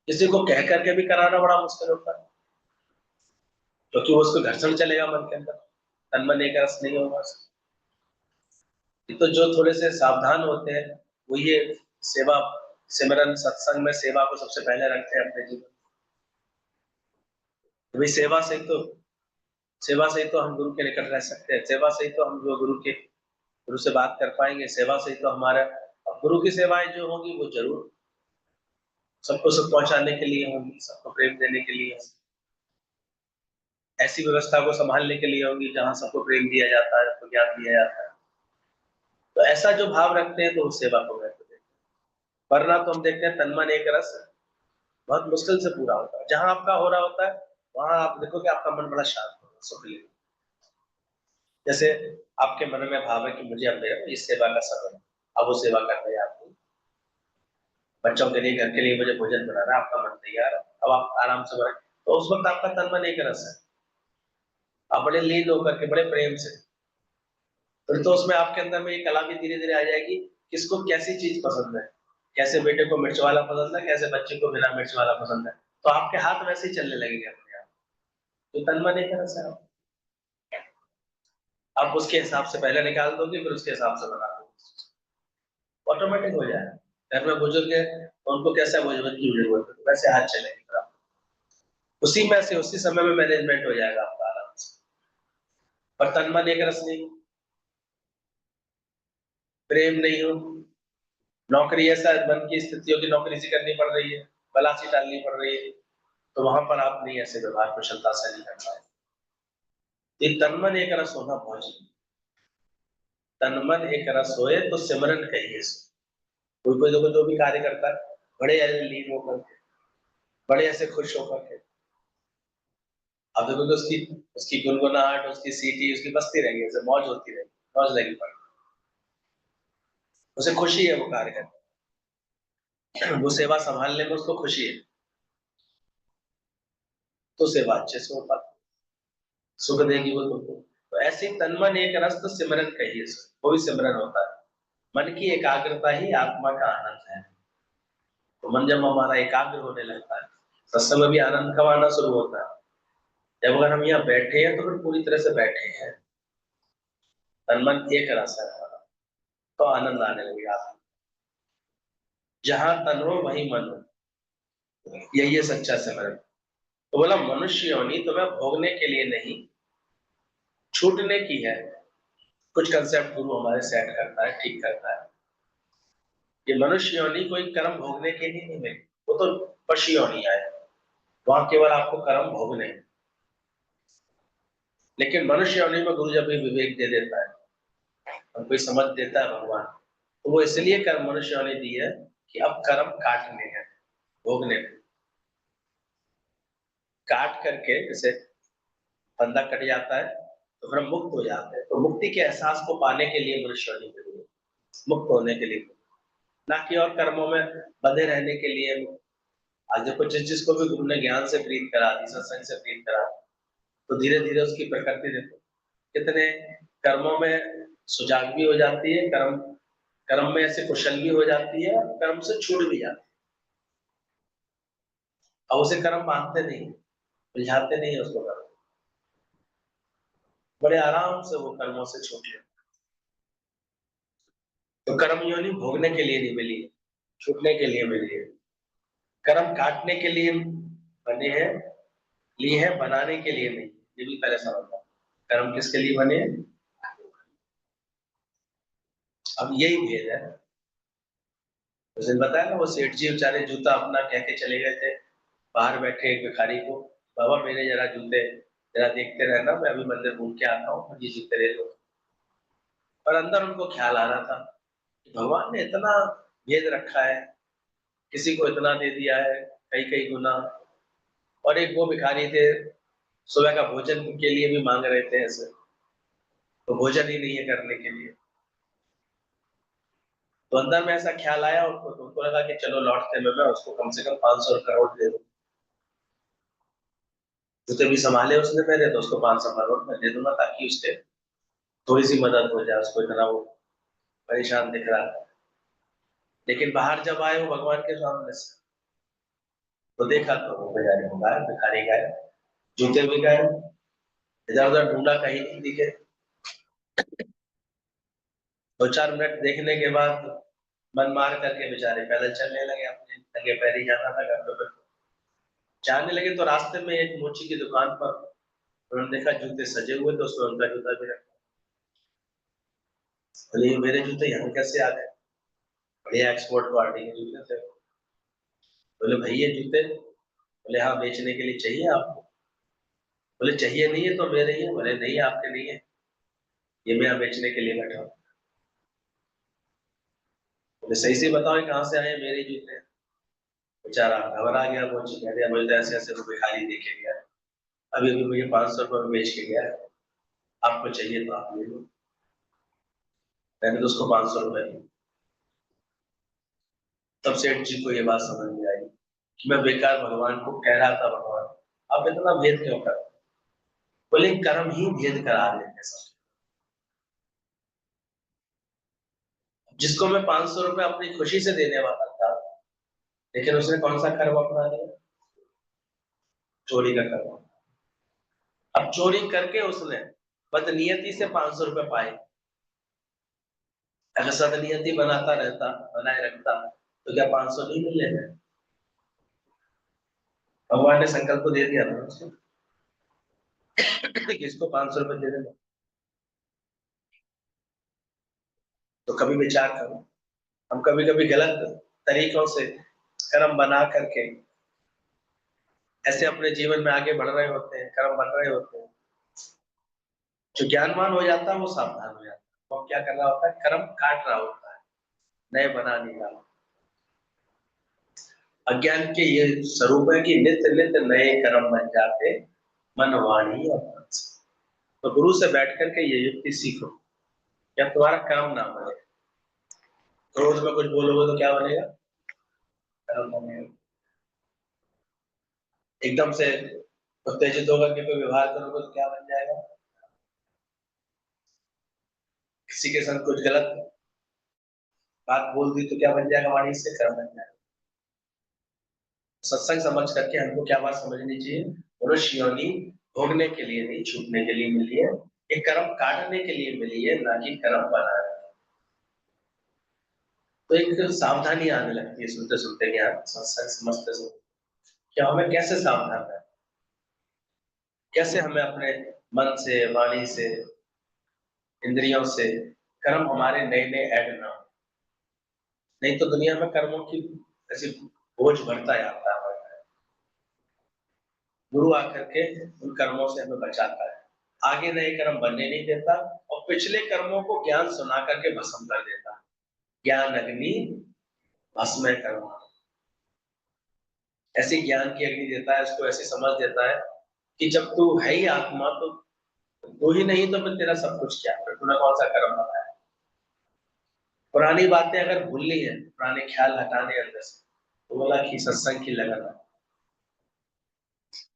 किसी को कह करके भी कराना बड़ा मुश्किल होता है, क्योंकि वो उसको घर्षण चलेगा मन के अंदर, तन मन एक रस नहीं होगा। तो जो थोड़े से सावधान होते हैं, वो ये सेवा, सिमरन सत्संग में सेवा को सबसे पहले रखते हैं अपने जीवन। तो भाई सेवा से ही तो हम गुरु के निकट रह सकते हैं, सेवा से ही तो हम जो गुरु से बात कर पाएंगे, सेवा से ही तो हमारा, गुरु की सेवाएं जो होंगी वो जरूर सबको सुख पहुंचाने के लिए होंगी, सबको प्रेम देने के लिए, ऐसी व्यवस्था को संभालने के लिए होंगी जहां सबको प्रेम दिया जाता है, सबको ज्ञान दिया जाता है। तो ऐसा जो भाव रखते हैं तो उस सेवा को महत्व देते हैं। वरना तो हम देखते हैं तन मन एक रस बहुत मुश्किल से पूरा होता है। जहां आपका हो रहा होता है वहां आप देखो कि आपका मन बड़ा शांत होगा, सुख लेगा। जैसे आपके मन में भाव है कि मुझे अब मेरा इस सेवा का समय है, अब वो सेवा कर रहे हैं आपको, बच्चों के लिए, घर के लिए मुझे भोजन बनाना है, आपका मन तैयार है, अब आप आराम से बने, तो उस वक्त आपका तन मन एक रस है, आप बड़े लीन होकर के, बड़े प्रेम से, फिर तो उसमें आपके अंदर में ये कला भी धीरे धीरे आ जाएगी, किसको कैसी चीज पसंद है, कैसे बेटे को मिर्च वाला पसंद है, कैसे बच्चे को बिना मिर्च वाला पसंद है, तो आपके हाथ वैसे ही चलने लगेंगे अपने आप। तो तन मन एक रस है, आप उसके हिसाब से पहले निकाल दोगे, फिर उसके हिसाब से बना दोगे, ऑटोमेटिक हो जाएगा। घर में बुजुर्ग है, उनको कैसा भोजन की जरूरत है, वैसे हाथ चलेंगे, उसी में से उसी समय में मैनेजमेंट हो जाएगा आपका आराम से। पर तन मन एक रस नहीं, प्रेम नहीं हो, नौकरी ऐसा मन की स्थिति हो कि नौकरी से करनी पड़ रही है, बलासी टालनी पड़ रही है, तो वहां पर आप नहीं ऐसे व्यवहार कुशलता से नहीं कर पाए। ये तन मन एक रस होना बहुत जरूरी। तन मन एक रस होए तो सिमरन कहिए सो। कोई कोई देखो जो भी कार्य करता है, बड़े ऐसे लीन होकर के, बड़े ऐसे खुश होकर के, अब देखो कि उसकी उसकी गुनगुनाहट, उसकी सीटी, उसकी बजती रहेगी, ऐसे मौज होती रहेगी, मौज लगी पड़ी, उसे खुशी है वो कार्य करने, वो सेवा संभालने में उसको खुशी है, तो सेवा अच्छे से हो पाती, सुख देगी वो तुमको। तो ऐसे ही तन मन एक रस तो सिमरन कहिए सो, वो भी सिमरन होता है। मन की एकाग्रता ही आत्मा का आनंद है। तो मन जब हमारा एकाग्र होने लगता है, सत्संग में भी आनंद कब आना शुरू होता है? जब अगर हम यहाँ बैठे हैं तो फिर पूरी तरह से बैठे हैं, तन मन एक रस है हमारा, तो आनंद आने लगेगा। जहां तन हो वहीं मन हो, यही है सच्चा सिमरन। तो बोला मनुष्य योनि तुम्हें भोगने के लिए नहीं, छूटने की है। कुछ कंसेप्ट गुरु हमारे सेट करता है, ठीक करता है। ये मनुष्य योनि कोई कर्म भोगने के लिए नहीं मिली, वो तो पशु योनि है, वहां केवल आपको कर्म भोगने हैं। लेकिन मनुष्य योनि में गुरु जब भी विवेक दे देता है, हमको कोई समझ देता है भगवान, तो वो इसलिए कर्म मनुष्य योनि दी है कि अब कर्म काटने हैं, भोगने हैं। काट करके जैसे फंदा कट जाता है तो फिर हम मुक्त हो जाते हैं, तो मुक्ति के एहसास को पाने के लिए मनुष्य योनि मिली है, मुक्त होने के लिए, ना कि और कर्मों में बंधे रहने के लिए। आज देखो जिसको भी गुरु ने ज्ञान से प्रीत करा दी, सत्संग से प्रीत करा, तो धीरे धीरे उसकी प्रकृति देखो कितने कर्मों में सुजाग भी हो जाती है, कर्म कर्म में ऐसे कुशल भी हो जाती है, कर्म से छूट भी जाती है। अब उसे कर्म मानते नहीं, बुझाते नहीं उसको कर्म, बड़े आराम से वो कर्मों से छूट लेते। तो कर्म योनि भोगने के लिए नहीं मिली, छूटने के लिए मिली है। कर्म काटने के लिए बने हैं, लिए हैं, बनाने के लिए नहीं। ये भी पहले समझना, कर्म किसके लिए बने हैं। अब यही भेद है। उस दिन बताया ना, वो सेठ जी बेचारे जूता अपना कह के चले गए थे, बाहर बैठे एक भिखारी को, बाबा मेरे जरा जूते जरा देखते रहना, मैं अभी मंदिर घूम के आता हूँ, ये जूते ले लो। और अंदर उनको ख्याल आ रहा था कि भगवान ने इतना भेद रखा है, किसी को इतना दे दिया है, कई कई गुना। और एक वो भिखारी थे, सुबह का भोजन के लिए भी मांग रहे थे ऐसे, तो भोजन ही नहीं है करने के लिए। तो अंदर में ऐसा ख्याल आया उनको, तो उनको लगा कि चलो लौटते में मैं उसको कम से कम 500 करोड़ दे दूं। जूते भी संभाले उसने मेरे, तो उसको 500 करोड़ मैं दे दूंगा, ताकि उसके थोड़ी सी मदद हो जाए, उसको इतना वो परेशान दिख रहा है। लेकिन बाहर जब आए वो भगवान के सामने से, तो देखा तो वो बेचारे को गायब, भिखारी गायब, जूते भी गायब, इधर उधर ढूंढा कहीं नहीं दिखे। 2-4 मिनट देखने के बाद मन मार करके बेचारे पैदल चलने लगे, अपने नंगे पैर ही जाना था घर पे। जाने लगे तो रास्ते में एक मोची की दुकान पर उन्होंने देखा जूते सजे हुए, तो उसमें उनका जूता भी रखा। बोले ये मेरे जूते यहाँ कैसे आ गए, बढ़िया एक्सपोर्ट क्वालिटी के जूते थे। बोले भाई ये जूते, बोले हाँ बेचने के लिए चाहिए आपको। बोले चाहिए नहीं है तो मेरे ही है। बोले नहीं आपके नहीं है, ये मैं यहाँ बेचने के लिए बैठा हूँ। बोले सही से बताओ ये कहाँ से आए, मेरे ही जूते हैं। बेचारा घबरा गया, वो कह दिया मुझे तो ऐसे ऐसे वो भिखारी देखे गया, अभी अभी मुझे 500 रुपये में बेच के गया है, आपको चाहिए तो आप ले लो। मैंने तो उसको 500 रुपये दिए। तब सेठ जी को ये बात समझ में आई कि मैं बेकार भगवान को कह रहा था, भगवान आप इतना भेद क्यों कर। बोले कर्म ही भेद करा देते सब। जिसको मैं 500 रुपये अपनी खुशी से देने वाला था, लेकिन उसने कौन सा कर्म अपना लिया, चोरी का कर्म। अब चोरी करके उसने बदनियती से 500 रुपये पाए। अगर सदनियति बनाता रहता, बनाए रखता, तो क्या 500 नहीं मिल लेते। भगवान ने संकल्प तो दे दिया था उसको कि इसको 500 रुपये दे देना। तो कभी विचार करो, हम कभी कभी गलत तरीकों से कर्म बना करके ऐसे अपने जीवन में आगे बढ़ रहे होते हैं, कर्म बन रहे होते हैं। जो ज्ञानवान हो जाता है वो सावधान हो जाता है, वो क्या कर रहा होता है, कर्म काट रहा होता है, नए बना नहीं रहा। अज्ञान के ये स्वरूप है कि नित्य नित्य नए कर्म बन जाते, मन वाणी और मन से। तो गुरु से बैठ करके ये युक्ति सीखो, जब तुम्हारा काम ना बने। क्रोध में कुछ बोलोगे तो क्या बनेगा, कर्म बनेगा। एकदम से उत्तेजित होकर के कोई व्यवहार करोगे तो क्या बन जाएगा, किसी के संग कुछ गलत बात बोल दी तो क्या बन जाएगा, वाणी से कर्म बन जाएगा। सत्संग समझ करके हमको क्या बात समझनी चाहिए, मनुष्य योनि भोगने के लिए नहीं, छूटने के लिए मिली है। ये कर्म काटने के लिए मिली है, ना कि कर्म बनाने। तो एक सावधानी आने लगती है सुनते सुनते ज्ञान, सत्संग समझते समझते, क्या हमें कैसे सावधान है, कैसे हमें अपने मन से, वाणी से, इंद्रियों से कर्म हमारे नए नए ऐड ना हो। नहीं तो दुनिया में कर्मों की ऐसी बोझ बढ़ता जाता है। गुरु आकर के उन कर्मों से हमें बचाता है, आगे नए कर्म बनने नहीं देता और पिछले कर्मों को ज्ञान सुना करके भस्म कर देता है। ज्ञान अग्नि भस्म कर्म, ऐसी ज्ञान की अग्नि देता है, इसको ऐसी समझ देता है कि जब तू है ही आत्मा तो तू ही नहीं तो फिर तेरा सब कुछ क्या, फिर तूने कौन सा कर्म बनाया। पुरानी बातें अगर भूलनी है, पुराने ख्याल हटाने अंदर से, तो बोला कि सत्संग की लगन है,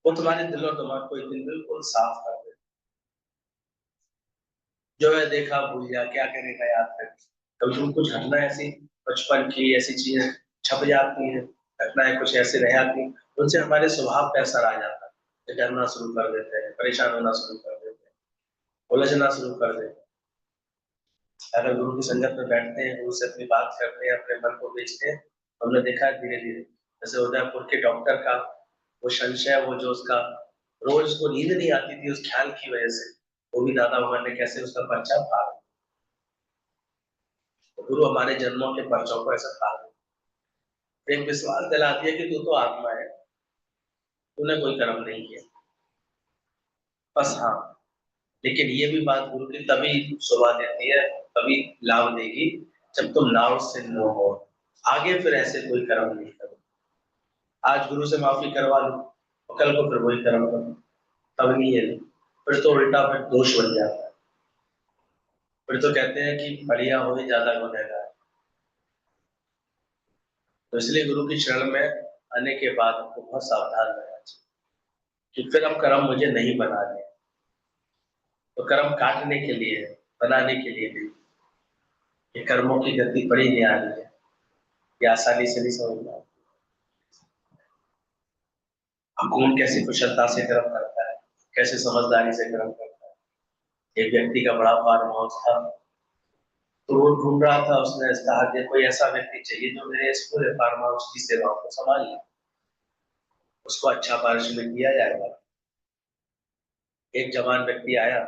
वो तुम्हारे दिल और दिमाग को एक दिन बिल्कुल साफ कर दे। जो है देखा भूल जा, क्या करेगा याद कर। कभी तुम कुछ घटना ऐसी बचपन की ऐसी चीजें छप जाती है, घटनाएं कुछ ऐसे रह जाती हैं, उनसे हमारे स्वभाव पे असर आ जाता है, डरना शुरू कर देते हैं, परेशान होना शुरू कर देते हैं, उलझना शुरू कर देते हैं। अगर गुरु की संगत में बैठते हैं, गुरु से अपनी बात करते हैं, अपने मन को बेचते हैं, तो हमने देखा है धीरे धीरे, जैसे उदयपुर के डॉक्टर का वो संशय, वो जो उसका रोज उसको नींद नहीं आती थी उस ख्याल की वजह से, वो भी दादा भगवान ने कैसे उसका पर्चा फाड़ा। तो गुरु हमारे जन्मों के पर्चों को ऐसा फाड़ देते, एक विश्वास दिला दिया कि तू तो आत्मा है, तूने कोई कर्म नहीं किया। बस हाँ, लेकिन ये भी बात गुरु की तभी शोभा देती है, तभी लाभ देगी, जब तुम नाव से नो हो, आगे फिर ऐसे कोई कर्म नहीं करो। आज गुरु से माफी करवा लो, कल को फिर वही कर्म करो, तब नहीं है, फिर तो उल्टा फिर दोष बन जाता है। फिर तो कहते हैं कि बढ़िया हो ही ज्यादा गुनहगार। तो इसलिए गुरु की शरण में आने के बाद आपको बहुत सावधान रहना चाहिए कि फिर अब कर्म मुझे नहीं बनाने, तो कर्म काटने के लिए, बनाने के लिए नहीं। ये कर्मों की गति बड़ी न्यारी है, ये आसानी से नहीं समझना। कौन कैसी कुशलता से कर्म करता है, कैसे समझदारी से कर्म करता है। एक व्यक्ति का बड़ा फार्म हाउस था, तो वो ढूंढ रहा था, उसने कहा कि कोई ऐसा व्यक्ति चाहिए जो मेरे इस पूरे फार्म हाउस की सेवाओं को संभाल ले, उसको अच्छा पारिश्रमिक दिया जाएगा। एक जवान व्यक्ति आया,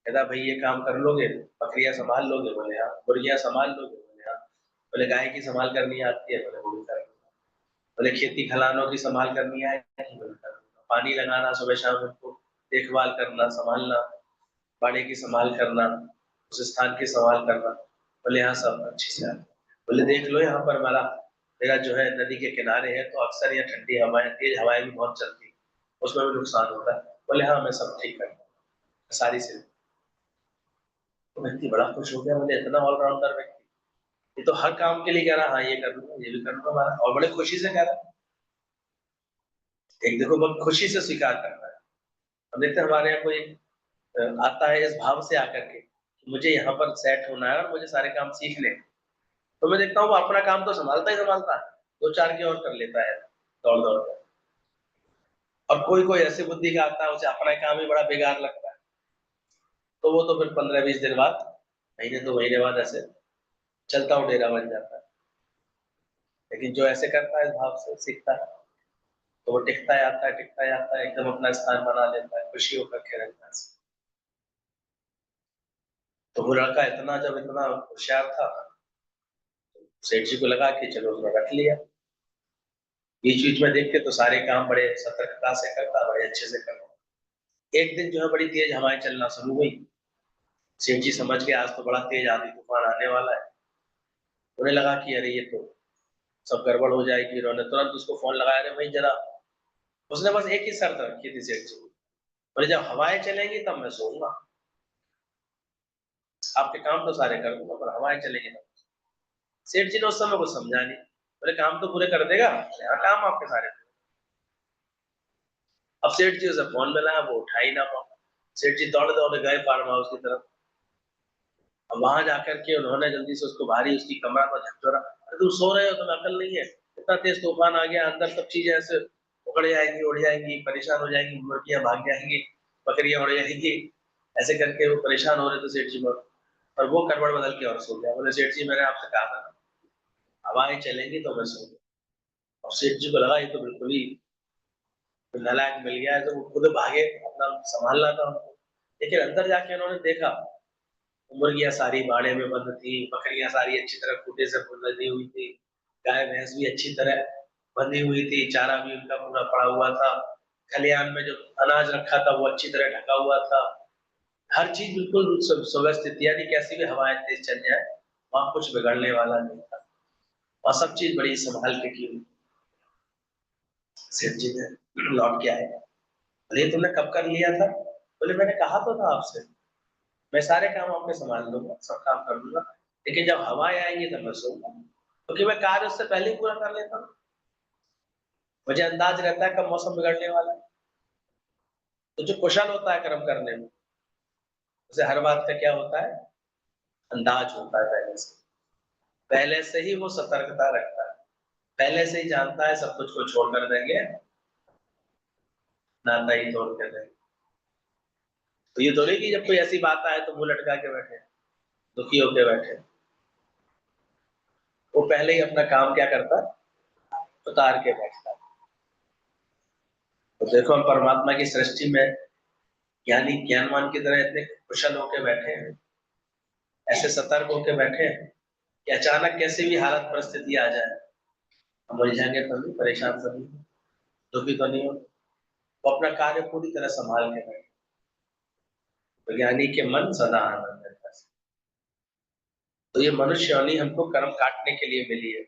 कहता भाई ये काम कर लोगे, बकरियां संभाल लोगे? बोले हाँ। मुर्गियां संभाल लोगे? बोले हाँ। बोले गाय की संभाल करनी आती है? बोले वो भी कर। बोले खेती खलिहानों की संभाल करनी आएगी? बोले कर। पानी लगाना, सुबह शाम उनको देखभाल करना, संभालना, बाड़े की संभाल करना, उस स्थान की संभाल करना? बोले हाँ सब अच्छे से आता है। बोले देख लो यहाँ पर हमारा, मेरा जो है नदी के किनारे है, तो अक्सर यहाँ ठंडी हवाएं, तेज हवाएं भी बहुत चलती है, उसमें भी नुकसान होता है। बोले हाँ मैं सब ठीक करता हूँ, सारी से। तो व्यक्ति बड़ा खुश हो गया, बोले इतना ऑलराउंडर व्यक्ति, ये तो हर काम के लिए कह रहा हाँ ये कर लूंगा, ये भी कर लूंगा, और बड़े खुशी से कह रहा है। एक देखो बहुत खुशी से स्वीकार करता है। अब देखते हैं हमारे यहाँ कोई आता है इस भाव से आकर के, मुझे यहाँ पर सेट होना है और मुझे सारे काम सीखने, तो मैं देखता हूँ वो अपना काम तो संभालता ही संभालता है, दो चार की और कर लेता है दौड़ दौड़ कर। और कोई कोई ऐसी बुद्धि का आता है, उसे अपना काम ही बड़ा बेकार लगता है, तो वो तो फिर 15-20 दिन बाद, महीने 2 महीने बाद ऐसे चलता हुआ डेरा बन जाता है। लेकिन जो ऐसे करता है इस भाव से, सीखता है, तो वो टिकता जाता है, टिकता जाता है, एकदम अपना स्थान बना लेता है, खुशी होकर के रहता है। तो वो लड़का इतना, जब इतना होशियार था, सेठ जी को लगा कि चलो उसने रख लिया। बीच बीच में देखते तो सारे काम बड़े सतर्कता से करता, बड़े अच्छे से करता। एक दिन जो है बड़ी तेज हवाएं चलना शुरू हुई, सेठ जी समझ के आज तो बड़ा तेज आंधी तूफान आने वाला है। उन्हें लगा कि अरे ये तो सब गड़बड़ हो जाएगी, उन्होंने तुरंत उसको फोन लगाया, अरे भाई जरा, उसने बस एक ही शर्त रखी थी सेठ जी, बोले जब हवाएं चलेंगी तब मैं सोऊंगा, आपके काम तो सारे कर दूंगा पर हवाएं चलेंगी तब। सेठ जी ने उस समय कुछ समझा नहीं, बोले काम तो पूरे कर देगा? हाँ काम आपके सारे। अब सेठ जी उसे फोन मिला, वो उठा ही ना पाओ। सेठ जी दौड़े दौड़े गए फार्म हाउस की तरफ। अब वहां जाकर के उन्होंने जल्दी से उसको भारी उसकी कमरा पर झकझोरा, अरे तुम सो रहे हो, तुम्हें अकल नहीं है? इतना तेज तूफान आ गया, अंदर सब चीजें ऐसे उखड़ जाएंगी, उड़ जाएंगी, परेशान हो जाएंगी, मुर्गियां भाग जाएंगी, बकरियां उड़ जाएंगी। ऐसे करके वो परेशान हो रहे थे सेठ जी पर, और वो करवट बदल के और सो गया। बोले सेठ जी मैंने आपसे कहा था हवाएं चलेंगी तो मैं सो गया। और सेठ जी को लगा ये तो बिल्कुल ही तो नालायक मिल गया है तो वो खुद भागे, अपना संभालना था उनको। लेकिन अंदर जाके उन्होंने देखा, मुर्गियाँ सारी बाड़े में बंद थी, बकरियाँ सारी अच्छी तरह खूँटे से बंधी हुई थी, गाय-भैंस भी अच्छी तरह बंधी हुई थी, चारा भी उनका पूरा पड़ा हुआ था, खलिहान में जो अनाज रखा था वो अच्छी तरह ढका हुआ था। हर चीज़ बिल्कुल सुव्यवस्थित थी, यानी कैसी भी हवाएँ तेज़ चल जाएँ, वहाँ कुछ बिगड़ने वाला नहीं था। और सब चीज़ बड़ी सँभाल के की हुई। सेठ जी ने लौट के आए, "अरे! तुमने कब कर लिया था?" बोले, "मैंने कहा तो था आपसे, मैं सारे काम आपके सँभाल लूँगा, सब काम कर लूँगा, लेकिन जब हवाएँ आएँगी तब मैं सोऊँगा, क्योंकि मैं कार्य उससे पहले ही पूरा कर लेता हूँ। मुझे अंदाज़ रहता है कब मौसम बिगड़ने वाला है।" तो जो कुशल होता है कर्म करने में, उसे हर बात का क्या होता है? अंदाज़ होता है पहले से। पहले से ही वो सतर्कता रखता है, पहले से ही जानता है सब कुछ को छोड़ कर देंगे, नाता ही तोड़ के देंगे। तो ये थोड़ी कि जब कोई ऐसी बात आए तो मुँह लटका के बैठे, दुखी होके बैठे। वो पहले ही अपना काम क्या करता है? उतार के बैठता है। तो देखो हम परमात्मा की सृष्टि में ज्ञानी ज्ञानवान की तरह इतने कुशल होके बैठे हैं, ऐसे सतर्क होके बैठे हैं कि अचानक कैसी भी हालत परिस्थिति आ जाए, हम उलझेंगे तो नहीं, परेशान तो नहीं, दुखी तो नहीं होंगे। वो अपना कार्य पूरी तरह सँभाल के बैठे। तो ज्ञानी के मन सदा आनंद रहता है। तो ये मनुष्य योनि हमको कर्म काटने के लिए मिली है।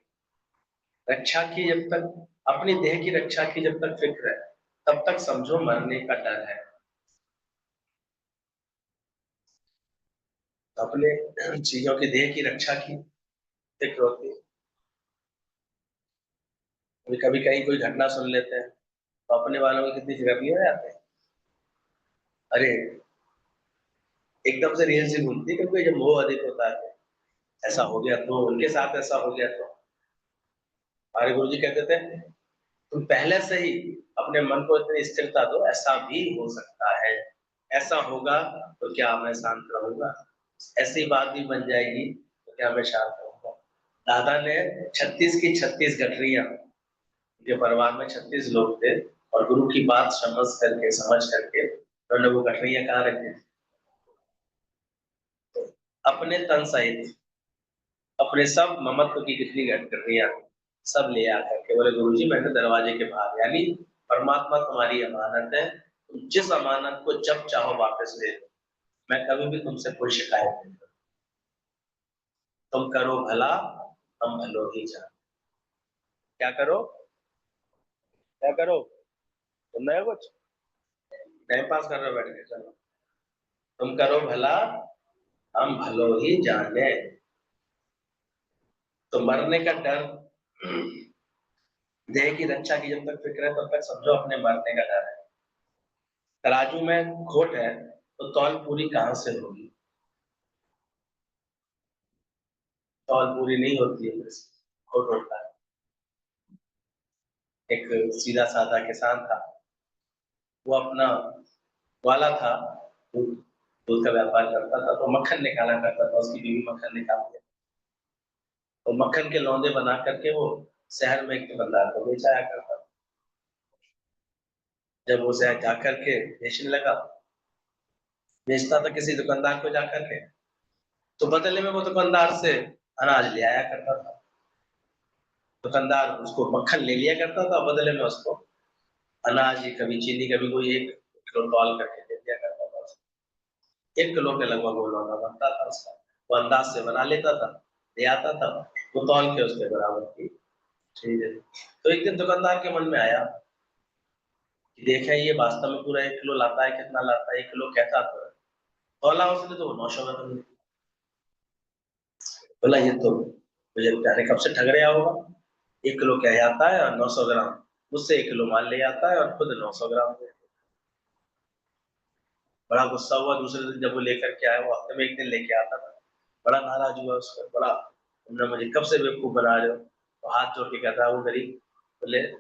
रक्षा की जब तक अपनी देह की रक्षा की जब तक फ़िक्र है, तब तक समझो मरने का डर है। अपने चीज़ों की देह की रक्षा की फ़िक्र होती है। कभी कहीं कोई घटना सुन लेते हैं, तो अपने वालों की कितनी फिक्र नहीं हो जाते हैं। अरे! एकदम से रील्स ही घूमती है क्योंकि जब मोह अधिक होता है, ऐसा हो गया तो, उनके साथ ऐसा हो गया तो। हमारे गुरुजी कहते थे, तुम पहले से ही अपने मन को इतनी स्थिरता दो, ऐसा भी हो सकता है, ऐसा होगा तो क्या मैं शांत रहूँगा? ऐसी बात भी बन जाएगी तो क्या मैं शांत रहूँगा? दादा ने 36 की 36 गठरियाँ, उनके परिवार में 36 लोग थे और गुरु की बात समझ करके उन्होंने वो गठरियाँ कहाँ रखी? अपने तन सहित, अपने सब ममत्व की जितनी गठरियाँ सब ले आकर के बोले गुरुजी मैंने दरवाजे के बाहर, यानी परमात्मा तुम्हारी अमानत है, तुम जिस अमानत को जब चाहो वापस ले लो, मैं कभी भी तुमसे कोई शिकायत नहीं करूँ। तुम करो भला, हम भलो ही जान। क्या करो? क्या करो? सुन रहे हो कुछ? टाइम पास कर रहे हो बैठ के? चलो। तुम करो भला, हम भलो ही जाने। तो मरने का डर, देह की रक्षा की जब तक फ़िक्र है तब तक समझो अपने मरने का डर है। तराजू में खोट है, तो तौल पूरी कहाँ से होगी? तौल पूरी नहीं होती है फिर से, खोट होता है। एक सीधा-साधा किसान था, वो अपना ग्वाला था, दूध दूध का व्यापार करता था, तो मक्खन निकाला करता था, उसकी बीवी मक्खन निकालती है। तो मक्खन के लौंदे बना कर के वो शहर में एक दुकानदार को बेच आया करता था। जब वो शहर जाकर के बेचने लगा, बेचता था किसी दुकानदार को जाकर के, तो बदले में वो दुकानदार से अनाज ले आया करता था। दुकानदार उसको मक्खन ले लिया करता था, बदले में उसको अनाज ही कभी चीनी, कभी कोई 1 किलो तौल करके दे दिया करता था उसको। 1 किलो के लगभग वो लौंगा बनता था उसका। वो अंदाज़ से बना लेता था, ले आता था, वो तौल के उसके बराबर की चीज़ है। तो एक दिन दुकानदार के मन में आया कि देखा ये वास्तव में पूरा 1 किलो लाता है, कितना लाता है, 1 किलो कहता तो है। तौला उसने तो वो 900 ग्राम निकला। बोला ये तो मुझे जाने कब से ठग रहा होगा। 1 किलो कह आता है और 900 ग्राम मुझसे 1 किलो माल ले आता है और खुद 900 ग्राम दे। बड़ा गुस्सा हुआ, दूसरे दिन जब वो लेकर के आया, वो हफ्ते में 1 दिन लेके आता था। बड़ा नाराज़ हुआ उस पर, बड़ा तुमने मुझे कब से बेवकूफ़ बना रहे हो? तो हाथ जोड़ के कहता है वो गरीब, बोले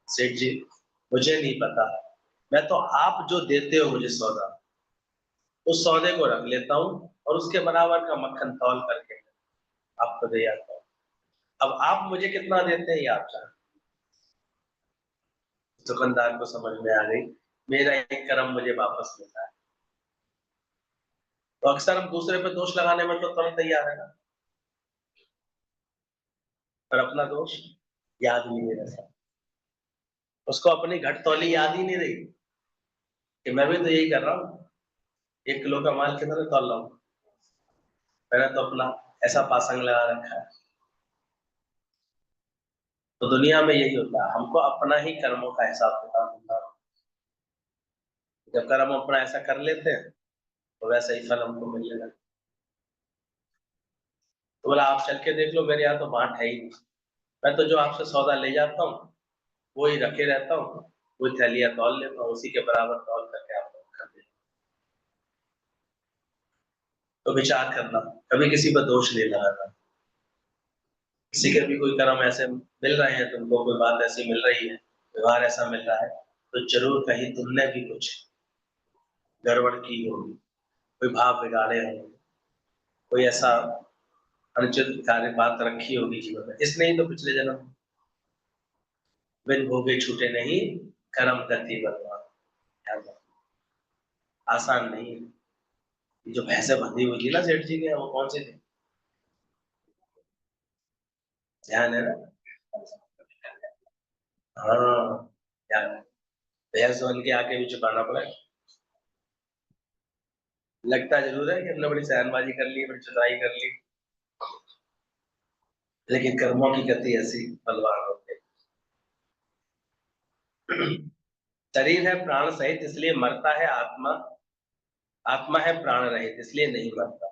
सेठ जी मुझे नहीं पता, मैं तो आप जो देते हो मुझे सौदा, उस सौदे को रख लेता हूँ और उसके बराबर का मक्खन तौल करके आपको दे आता हूँ। अब आप मुझे कितना देते हैं ये आप जानते हैं। दुकानदार को समझ में आ गई, मेरा एक कर्म मुझे वापस मिला है। तो अक्सर हम दूसरे पे दोष लगाने में तो तुरंत तैयार है ना, पर अपना दोष याद ही नहीं रहता। उसको अपनी घटतौली याद ही नहीं रही कि मैं भी तो यही कर रहा हूँ, 1 किलो का माल कितना तौल रहा हूँ, मैंने तो अपना ऐसा पासंग लगा रखा है। तो दुनिया में यही होता है, हमको अपना ही कर्मों का हिसाब किताब होता है। जब कर्म अपना ऐसा कर लेते हैं तो वैसा ही फल हमको मिलेगा। तो बोला आप चल के देख लो, मेरे यहाँ तो बांट है ही नहीं, मैं तो जो आपसे सौदा ले जाता हूँ वो ही रखे रहता हूँ, वो थैलियाँ तौल लेता हूँ, उसी के बराबर तौल करके आपको कर देता हूँ। तो विचार करना, कभी किसी पर दोष नहीं लगाना। किसी के भी कोई कर्म ऐसे मिल रहे हैं, तुमको कोई बात ऐसी मिल रही है, व्यवहार ऐसा मिल रहा है, तो जरूर कहीं तुमने भी कुछ गड़बड़ की होगी, कोई भाव बिगाड़े होंगे, कोई ऐसा अनुचित कार्य बात रखी होगी जीवन में, इसलिए तो पिछले जन्म बिन भोगे छूटे नहीं, कर्म गति बलवान। ध्यान रखना, आसान नहीं है। ये जो भैंसे बंधी हुई थी ना सेठ जी के, वो कौन सी थी? ध्यान है ना? हाँ, ध्यान है। भैंस बन के आके भी चुकाना पड़ा। लगता जरूर है कि हमने बड़ी सयानबाजी कर ली, बड़ी चतुराई कर ली, लेकिन कर्मों की गति ऐसी बलवान होती है। शरीर है प्राण सहित इसलिए मरता है आत्मा, आत्मा है प्राण रहित इसलिए नहीं मरता।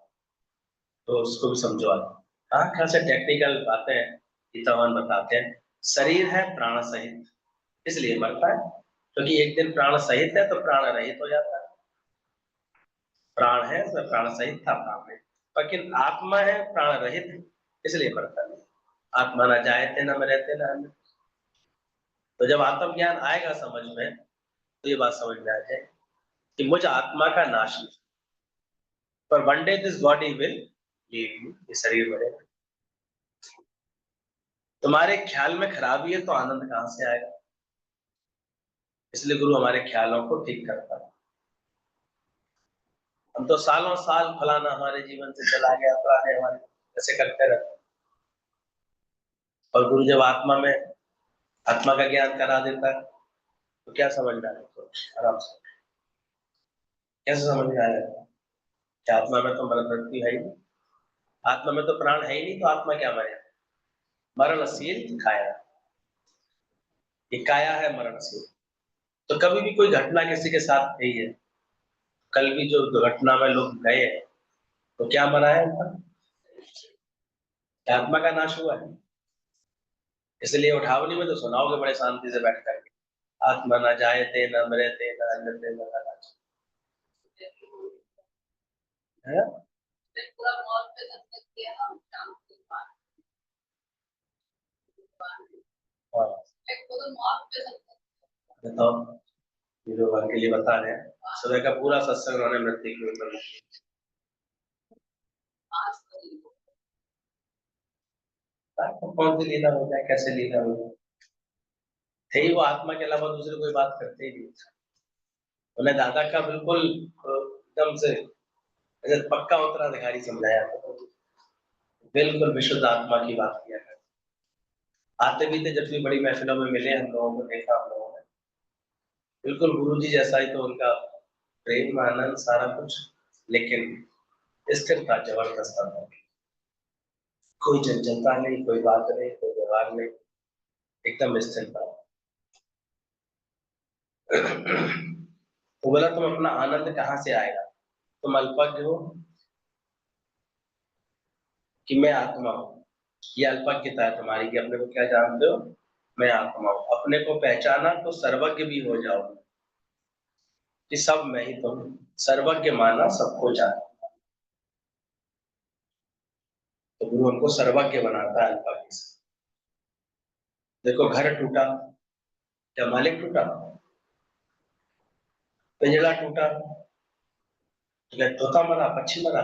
तो उसको भी समझो आप। हाँ, खासा टेक्निकल बातें गीतावान बताते हैं। शरीर है प्राण सहित इसलिए मरता है, क्योंकि एक दिन प्राण सहित है तो प्राण रहित हो जाता है। प्राण है तो प्राण सहित था, प्राण रहित, लेकिन आत्मा है प्राण रहित इसलिए मरता नहीं। आत्मा न जायते न मरते न अन्य। तो जब आत्मज्ञान आएगा समझ में, तो ये बात समझ में आ जाए कि मुझ आत्मा का नाश नहीं, पर one day this body will leave you, ये शरीर बढ़ेगा। तुम्हारे ख्याल में खराबी है तो आनंद कहां से आएगा? इसलिए गुरु हमारे ख्यालों को ठीक करता है। हम तो सालों साल फलाना हमारे जीवन से चला गया, फलाने हमारे ऐसे करते रहते हैं। और गुरु जब आत्मा में आत्मा का ज्ञान करा देता है तो क्या समझना है? तो आराम से कैसे समझ में आ जाता है कि आत्मा में तो मृत्यु है ही नहीं, आत्मा में तो प्राण है ही नहीं, तो आत्मा क्या मरे? मरणशील काया, ये काया है मरणशील। तो कभी भी कोई घटना किसी के साथ हुई है, कल भी जो दुर्घटना में लोग गए हैं, तो क्या मरा है उनका? आत्मा का नाश हुआ है। इसलिए उठावनी में तो सुनाओगे बड़े शांति से बैठ करके, आत्मा न जायते न मरते न अन्यते न कदाचित्। है? हाँ, बताओ, ये लोग के लिए बता रहे हैं, सुबह का पूरा सत्संग उन्होंने मृत्यु के ऊपर बताया। तो कौन सी लीला हो जाए, कैसे लीला हो जाए, थे ही वो आत्मा के अलावा दूसरी कोई बात करते ही नहीं। उन्हें दादा का बिल्कुल एकदम से ऐसे पक्का उत्तराधिकारी समझाया था। बिल्कुल विशुद्ध आत्मा की बात किया है। आते भी थे, जब भी बड़ी महफिलों में मिले हम लोगों को, देखा हम लोगों ने, बिल्कुल गुरु जी जैसा ही तो उनका प्रेम आनंद सारा कुछ, लेकिन स्थिरता जबरदस्त था। कोई चंचलता नहीं, कोई बात नहीं, कोई व्यवहार नहीं, एकदम स्थिरता। तो बोला तुम अपना आनंद कहाँ से आएगा? तुम अल्पज्ञ हो कि मैं आत्मा हूँ? ये अल्पज्ञता है तुम्हारी कि अपने को क्या जानते हो, मैं आत्मा हूँ। अपने को पहचाना तो सर्वज्ञ भी हो जाओ कि सब मैं ही तुम, सर्वज्ञ माना सबको जाना। तो गुरु हमको सर्वज्ञ बनाता है अल्पज्ञ से। देखो घर टूटा, क्या मालिक टूटा? पिंजड़ा टूटा, तो क्या तोता मरा, पक्षी मरा?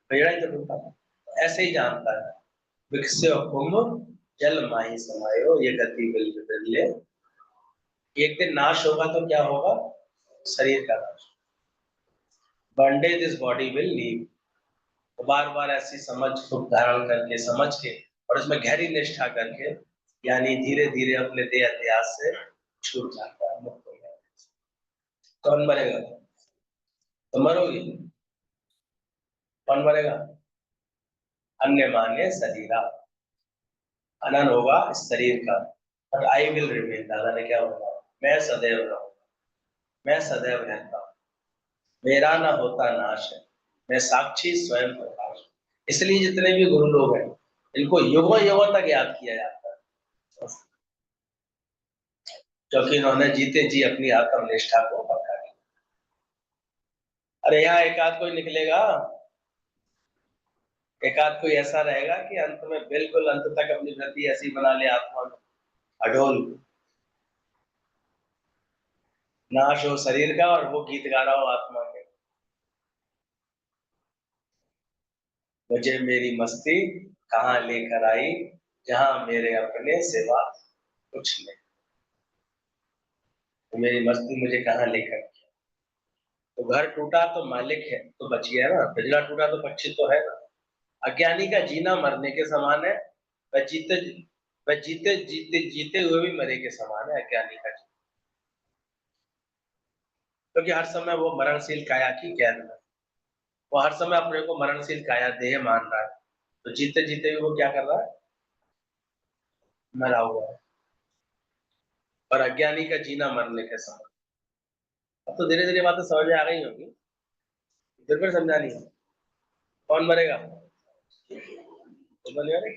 पिंजड़ा ही तो टूटा। ऐसे ही जानता है, विकस्य कुंभ जल माही समायो, ये गति बिल बदले एक दिन नाश होगा तो क्या होगा? शरीर का नाश। One day this body will leave. तो बार बार ऐसी समझ को धारण करके, समझ के, और इसमें गहरी निष्ठा करके, यानी धीरे धीरे अपने देह अध्यास से छूट जाता है, मुक्त हो जाता है। कौन मरेगा? तो मरोगी। कौन मरेगा? अन्य माने शरीरा। अनन होगा इस शरीर का, बट आई विल रिमेन। दादा ने क्या बोला? मैं सदैव रहूंगा, मैं सदैव रहता हूँ, मेरा ना होता नाश है, मैं साक्षी स्वयं प्रकाश हूं। इसलिए जितने भी गुरु लोग हैं, इनको युगों युगों तक याद किया जाता है, क्योंकि इन्होंने जीते जी अपनी आत्मनिष्ठा को पक्का किया। अरे यहाँ एक आध कोई निकलेगा, एक आध कोई ऐसा रहेगा कि अंत में बिल्कुल अंत तक अपनी वृत्ति ऐसी बना ले आत्मा में, अडोल, नाश हो शरीर का और वो गीत गा रहा हो आत्मा के, मुझे मेरी मस्ती कहाँ लेकर आई, जहां मेरे अपने सिवा कुछ नहीं। तो मेरी मस्ती मुझे कहाँ लेकर गई? तो घर टूटा तो मालिक है तो बच गया ना, पिंजरा टूटा तो पक्षी तो है ना। अज्ञानी का जीना मरने के समान है, वह जीते वह जीते जीते जीते हुए भी मरे के समान है अज्ञानी का जीना। क्योंकि हर समय वो मरणशील काया की कैद में, वो हर समय अपने को मरणशील काया देह मान रहा है, तो जीते जीते भी वो क्या कर रहा है? मरा हुआ है। और अज्ञानी का जीना मरने के समान। अब तो धीरे धीरे बातें समझ में आ गई होगी, फिर समझानी है। कौन मरेगा? तो बोलेगा नहीं,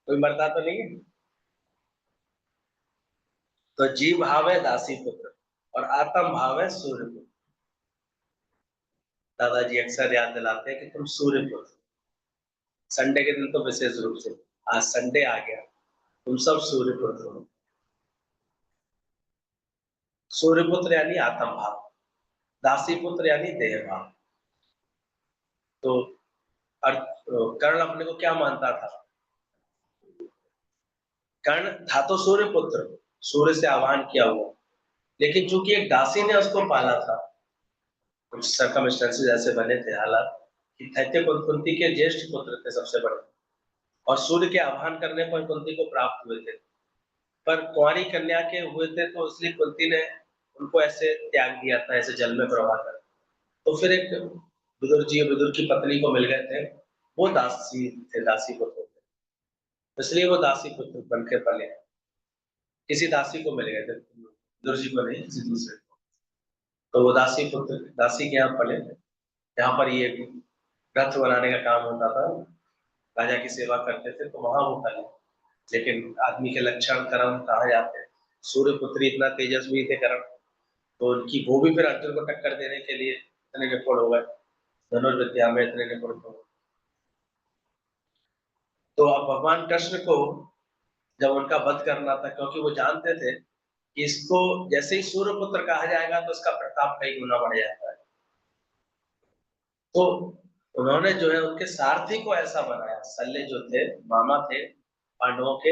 कोई मरता तो नहीं है। तो जीव भाव है दासी पुत्र, और आत्म भाव है सूर्य पुत्र। दादाजी अक्सर याद दिलाते हैं कि तुम सूर्य पुत्र। संडे के दिन तो विशेष रूप से, आज संडे आ गया, तुम सब सूर्य पुत्र हो। सूर्य पुत्र यानी आत्म भाव, दासी पुत्र यानी देह भाव। तो कर्ण अपने को क्या मानता था? कर्ण था तो सूर्य पुत्र, सूर्य से आह्वान किया हुआ, लेकिन चूंकि एक दासी ने उसको पाला था, कुछ सर्कमस्टेंसेस ऐसे बने थे हालात कि दैत्य कुंती के ज्येष्ठ पुत्र थे सबसे बड़े, और सूर्य के आह्वान करने पर कुंती को प्राप्त हुए थे। पर कुंवारी कन्या के हुए थे तो इसलिए कुंती ने उनको ऐसे त्याग दिया था, ऐसे जल में प्रवाह कर। तो फिर एक विदुर की पत्नी को मिल गए थे, वो दासी थे, दासी पुत्र थे, इसलिए वो दासी पुत्र बन के पले। किसी दासी को मिल गए थे, विदुर जी को नहीं, किसी दूसरे को। तो वो दासी पुत्र, दासी के यहाँ पले। यहाँ पर ये रथ बनाने का काम होता था, राजा की सेवा करते थे, तो वहां वो पले। लेकिन आदमी के लक्षण कर्म कहाँ जाते हैं? सूर्य पुत्री इतना तेजस्वी थे कर्म, तो उनकी वो भी फिर अर्जुन को टक्कर देने के लिए इतने निपुण हो गए, धनुर्विद्या में इतने निपुण हो गए। तो अब भगवान कृष्ण को जब उनका वध करना था, क्योंकि वो जानते थे कि इसको जैसे ही सूर्य पुत्र कहा जाएगा तो इसका प्रताप कई गुना बढ़ जाता है, तो उन्होंने जो है उनके सारथी को ऐसा बनाया, शल्य जो थे, मामा थे पांडवों के,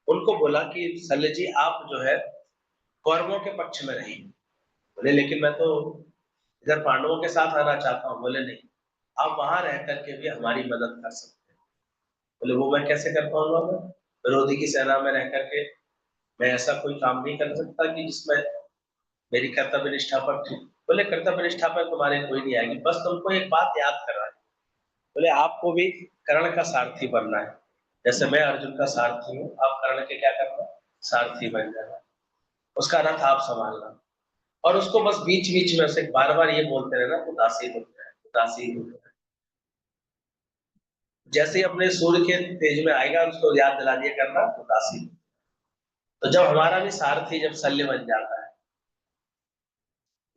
उनको बोला कि शल्य जी आप जो है कौरवों के पक्ष में रहिए। बोले लेकिन मैं तो इधर पांडवों के साथ आना चाहता हूँ। बोले नहीं, आप वहां रह करके भी हमारी मदद कर सकते हैं। बोले वो मैं कैसे कर पाऊंगा? मैं विरोधी की सेना में रह करके मैं ऐसा कोई काम नहीं कर सकता कि जिसमें मेरी कर्तव्य निष्ठा पर थी। बोले कर्तव्य निष्ठा पर तुम्हारे कोई नहीं आएगी, बस तुमको एक बात याद करना है। बोले आपको भी कर्ण का सारथी बनना है, जैसे मैं अर्जुन का सारथी हूँ, आप कर्ण के क्या करना? सारथी बन जाना, उसका रथ आप संभालना। और उसको बस बीच बीच में उसे बार बार ये बोलते रहना, उदासी होता है, उदासी होता है। जैसे ही अपने सूर्य के तेज में आएगा उसको याद दिला दिया करना उदासी। तो जब हमारा भी सारथी जब शल्य बन जाता है,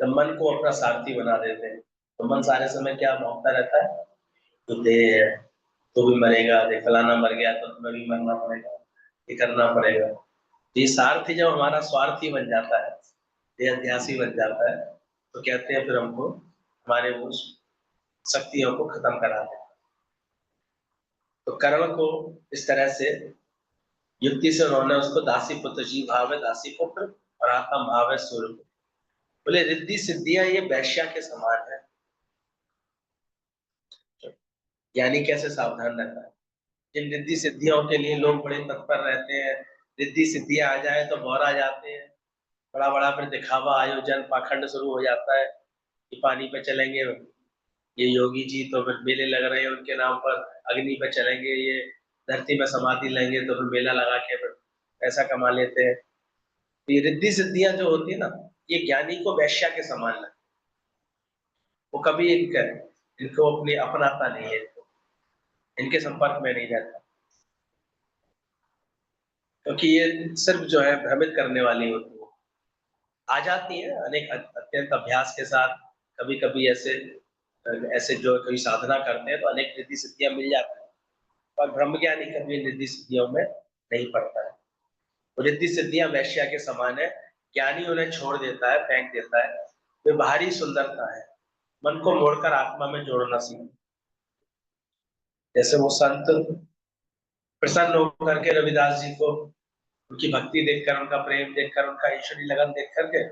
जब मन को अपना सारथी बना देते हैं, तो मन सारे समय क्या भौंकता रहता है? तो दे, तू भी मरेगा, देख फलाना मर गया तो तुम्हें भी मरना पड़ेगा, ये करना पड़ेगा। ये सारथी जब हमारा स्वार्थी बन जाता है, ये अध्यासी बन जाता है, तो कहते हैं फिर हमको हमारे वो शक्तियों को खत्म करा दे। तो कर्ण को इस तरह से युक्ति से उन्होंने उसको दासी पुत्र, जी भाव है दासी पुत्र, और आत्मा भाव है सूर्य को। बोले रिद्धि सिद्धियां ये वैश्या के समान है। ज्ञानी कैसे सावधान रहता है। जिन रिद्धि सिद्धियों के लिए लोग बड़े तत्पर रहते हैं, रिद्धि सिद्धियां आ जाए तो बौरा जाते हैं, बड़ा बड़ा फिर दिखावा आयोजन पाखंड शुरू हो जाता है कि पानी पे चलेंगे ये योगी जी, तो फिर मेले लग रहे हैं उनके नाम पर, अग्नि पे चलेंगे, ये धरती में समाधि लेंगे तो फिर मेला लगा के फिर पैसा कमा लेते हैं। तो ये रिद्धि सिद्धियां जो होती है ना, ये ज्ञानी को वैश्या के समान है। वो कभी इनको अपनी अपनाता नहीं है, इनके संपर्क में नहीं रहता, क्योंकि ये सिर्फ जो है भ्रमित करने वाली होती है। आ जाती है अनेक अत्यंत अभ्यास के साथ, कभी कभी ऐसे ऐसे जो कोई साधना करते हैं तो अनेक रिद्धि सिद्धियां मिल जाती है, पर ब्रह्म ज्ञानी कभी इन रिद्धि सिद्धियों में नहीं पड़ता है। तो रिद्धि सिद्धियां वैश्या के समान है। ज्ञानी उन्हें छोड़ देता है, फेंक देता है। वे बाहरी सुंदरता है, मन को मोड़कर आत्मा में जोड़ना सीखे। जैसे वो संत प्रसन्न होकर के रविदास जी को, उनकी भक्ति देखकर, उनका प्रेम देखकर, उनका ईश्वरी लगन देख करके,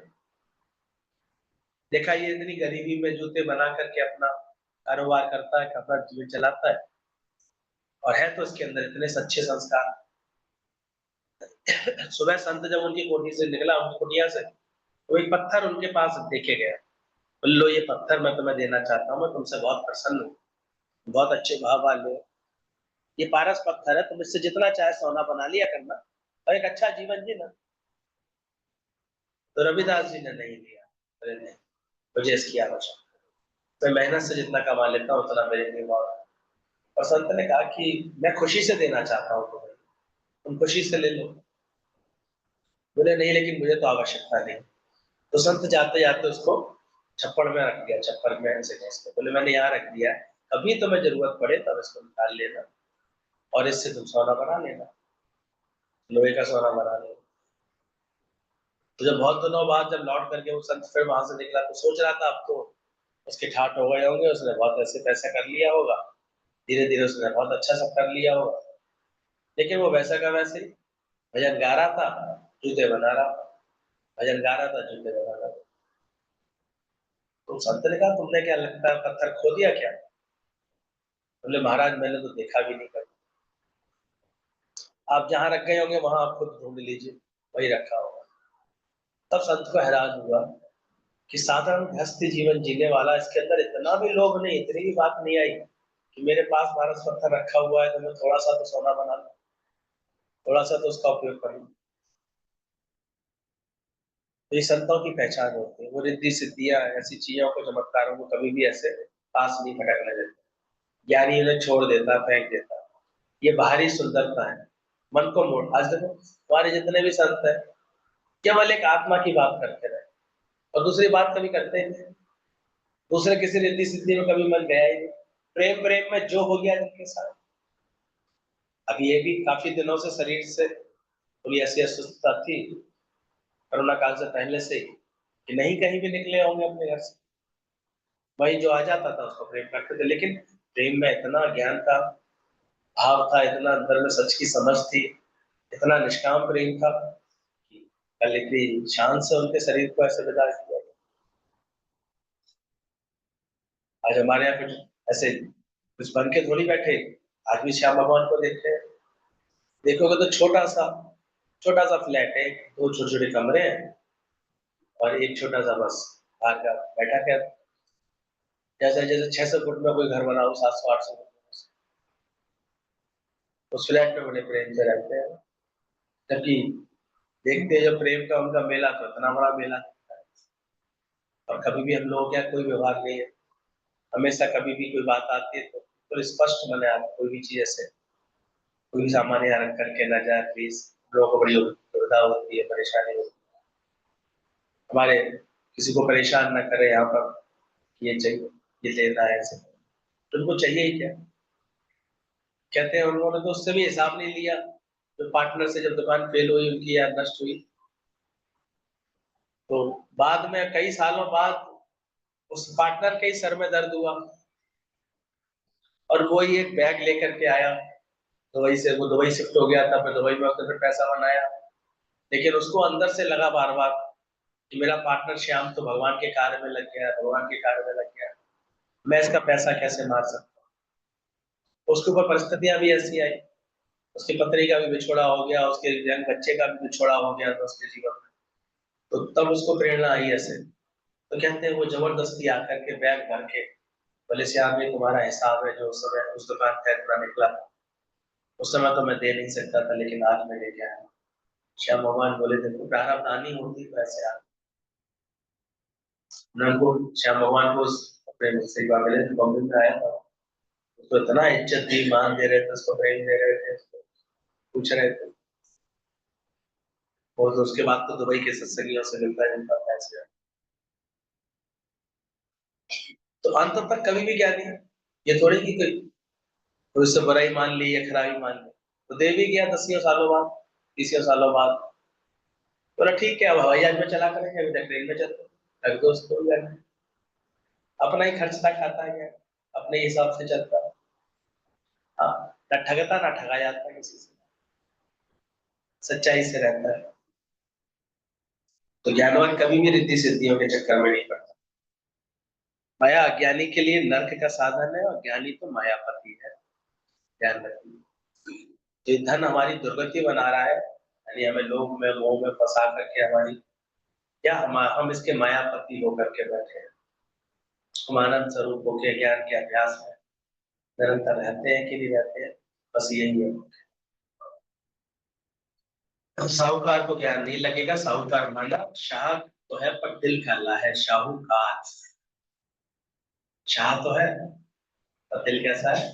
देखा ये इतनी गरीबी में जूते बना करके अपना कारोबार करता है, अपना जीवन चलाता है, और है तो इसके अंदर इतने सच्चे संस्कार। सुबह संत जब उनकी कोठी से निकला, उनकी कुटिया से, तो एक पत्थर उनके पास देखे गया। बोले लो ये पत्थर मैं तुम्हें देना चाहता हूँ, मैं तुमसे बहुत प्रसन्न हूँ, बहुत अच्छे भाव वाले हो। ये पारस पत्थर है, तुम इससे जितना चाहे सोना बना लिया करना और एक अच्छा जीवन जीना। तो रविदास जी ने नहीं लिया। बोले नहीं, मुझे इसकी आवश्यकता, मैं मेहनत से जितना कमा लेता हूँ उतना मेरे लिए बहुत है। और संत ने कहा कि मैं खुशी से देना चाहता हूँ तुम्हें, तुम खुशी से ले लो। बोले नहीं, लेकिन मुझे तो आवश्यकता नहीं। तो संत जाते जाते उसको छप्पड़ में रख दिया, छप्पर में ऐसे कैसे, बोले मैंने यहाँ रख दिया, कभी तुम्हें जरूरत पड़े तब इसको निकाल लेना और इससे तुम सोना बना लेना, लोहे का सोना बना लेना। तो जब बहुत दिनों बाद जब लौट करके वो संत फिर वहां से निकला, तो सोच रहा था अब तो उसके ठाट हो गए होंगे, उसने बहुत ऐसे पैसा कर लिया होगा, धीरे धीरे उसने बहुत अच्छा सब कर लिया होगा। लेकिन वो वैसा का वैसे ही भजन गा रहा था, जूते बना रहा था, भजन गा रहा था, जूते बना रहा था। तो संत ने कहा तुमने क्या लगता है पत्थर खो दिया क्या। बोले महाराज मैंने तो देखा भी नहीं कभी, आप जहाँ रख गए होंगे वहां आप खुद ढूंढ लीजिए, वही रखा होगा। तब संत को हैरान हुआ कि साधारण गृहस्थ जीवन जीने वाला, इसके अंदर इतना भी लोभ नहीं, इतनी भी बात नहीं आई कि मेरे पास पारस पत्थर रखा हुआ है तो मैं थोड़ा सा तो सोना बना लूं, थोड़ा सा तो उसका उपयोग कर लूं। तो ये संतों की पहचान होती है, वो रिद्धि सिद्धियां ऐसी चीजों को, चमत्कारों को कभी भी ऐसे पास नहीं भटकने देते। ज्ञानी उन्हें छोड़ देता, फेंक देता। ये बाहरी सुंदरता है, मन को मोड़। आज देखो हमारे जितने भी संत है, केवल एक आत्मा की बात करते रहे और दूसरी बात कभी करते ही नहीं, दूसरे किसी रिद्धि सिद्धि में कभी मन गया ही नहीं। प्रेम प्रेम में जो हो गया जिनके साथ। अभी ये भी काफी दिनों से शरीर से थोड़ी ऐसी अस्वस्थता थी, कोरोना काल से पहले से ही, कि नहीं कहीं भी निकले होंगे अपने घर से, वही जो आ जाता था उसको प्रेम करते थे। लेकिन प्रेम में इतना ज्ञान का भाव था, इतना अंदर में सच की समझ थी, इतना निष्काम प्रेम था कि कल इतनी शान से उनके शरीर को ऐसे विदा किया। आज हमारे यहाँ कुछ ऐसे कुछ बन के थोड़ी बैठे, आज भी श्याम भगवान को देखते हैं, देखोगे तो छोटा सा फ्लैट है, दो छोटे छोटे कमरे हैं और एक छोटा सा बस बाहर का बैठा क्या, जैसे जैसे 600 फुट में कोई घर बनाओ, 700 800 फुट में, उस फ्लैट में बड़े प्रेम से रहते हैं। जबकि देखते हैं जो प्रेम का उनका मेला, तो इतना बड़ा मेला दिखता है, और कभी भी हम लोगों के यहाँ कोई व्यवहार नहीं है। हमेशा कभी भी कोई बात आती है तो स्पष्ट मने आप कोई भी चीज ऐसे, कोई भी सामान यहाँ रख करके ना जाए प्लीज। लोगों को बड़ी दुविधा होती है, परेशानी होती है, हमारे किसी को परेशान ना करे यहाँ पर, ये चाहिए, ये लेना है ऐसे, तो उनको चाहिए ही क्या। कहते हैं उन्होंने तो उससे भी हिसाब नहीं लिया, जो पार्टनर से जब दुकान फेल हुई उनकी या नष्ट हुई, तो बाद में कई सालों बाद उस पार्टनर के ही सर में दर्द हुआ, और वो ही एक बैग लेकर के आया दुबई से, वो दुबई शिफ्ट हो गया था, फिर दुबई में उसने फिर पैसा बनाया, लेकिन उसको अंदर से लगा बार बार कि मेरा पार्टनर श्याम तो भगवान के कार्य में लग गया, भगवान के कार्य में लग गया, मैं इसका पैसा कैसे मार सकता हूँ। उसके ऊपर परिस्थितियां भी ऐसी आई, उसकी पत्नी का भी बिछोड़ा हो गया, उसके यंग बच्चे का भी बिछोड़ा हो गया था उसके जीवन में। तो तब उसको प्रेरणा आई ऐसे, तो कहते हैं वो जबरदस्ती आकर के बैग भर के बोले श्याम ये तुम्हारा हिसाब है जो उस समय उस दुकान का इतना निकला, उस समय तो मैं दे नहीं सकता था लेकिन आज मैं लेके आया। श्याम भगवान बोले देखो प्रारब्धानी होती है वैसे आप उनको श्याम भगवान को अपने से एक बार मिले थे, बॉम्बे में आया था, उसको इतना इज्जत दी, मान दे रहे थे, उसको प्रेम दे रहे थे, उसको पूछ रहे थे। और तो उसके बाद तो दुबई के सत्संगियों से मिलता जुलता था ऐसे। तो अंत तक कभी भी क्या नहीं, ये थोड़ी कि कोई उससे बुराई मान ली या खराबी मान ली, तो दे भी गया 10 सालों बाद, 30 सालों बाद। बोला ठीक है अब हवाई जहाज में चला करेंगे, अभी तक ट्रेन में चलते रख दो उसको, अपना ही खर्चता खाता है, अपने हिसाब से चलता है। हाँ, ना ठगता ना ठगा जाता किसी से, सच्चाई से रहता है। तो ज्ञानवान कभी भी रिद्धि सिद्धियों के चक्कर में नहीं पड़ता। माया अज्ञानी के लिए नर्क का साधन है और ज्ञानी तो मायापति है, ध्यान रखिए। ये धन हमारी दुर्गति बना रहा है, यानी हमें लोभ में मोह में फंसा करके हमारी, क्या हम इसके मायापति होकर के बैठे हैं। हम आनंद स्वरूप होकर ज्ञान के अभ्यास में निरंतर रहते हैं कि नहीं रहते हैं, बस यही है। साहूकार को ज्ञान नहीं लगेगा, साहूकार माना शाह तो है पर दिल काला है, शाहूकार। शाह तो है पर दिल कैसा है।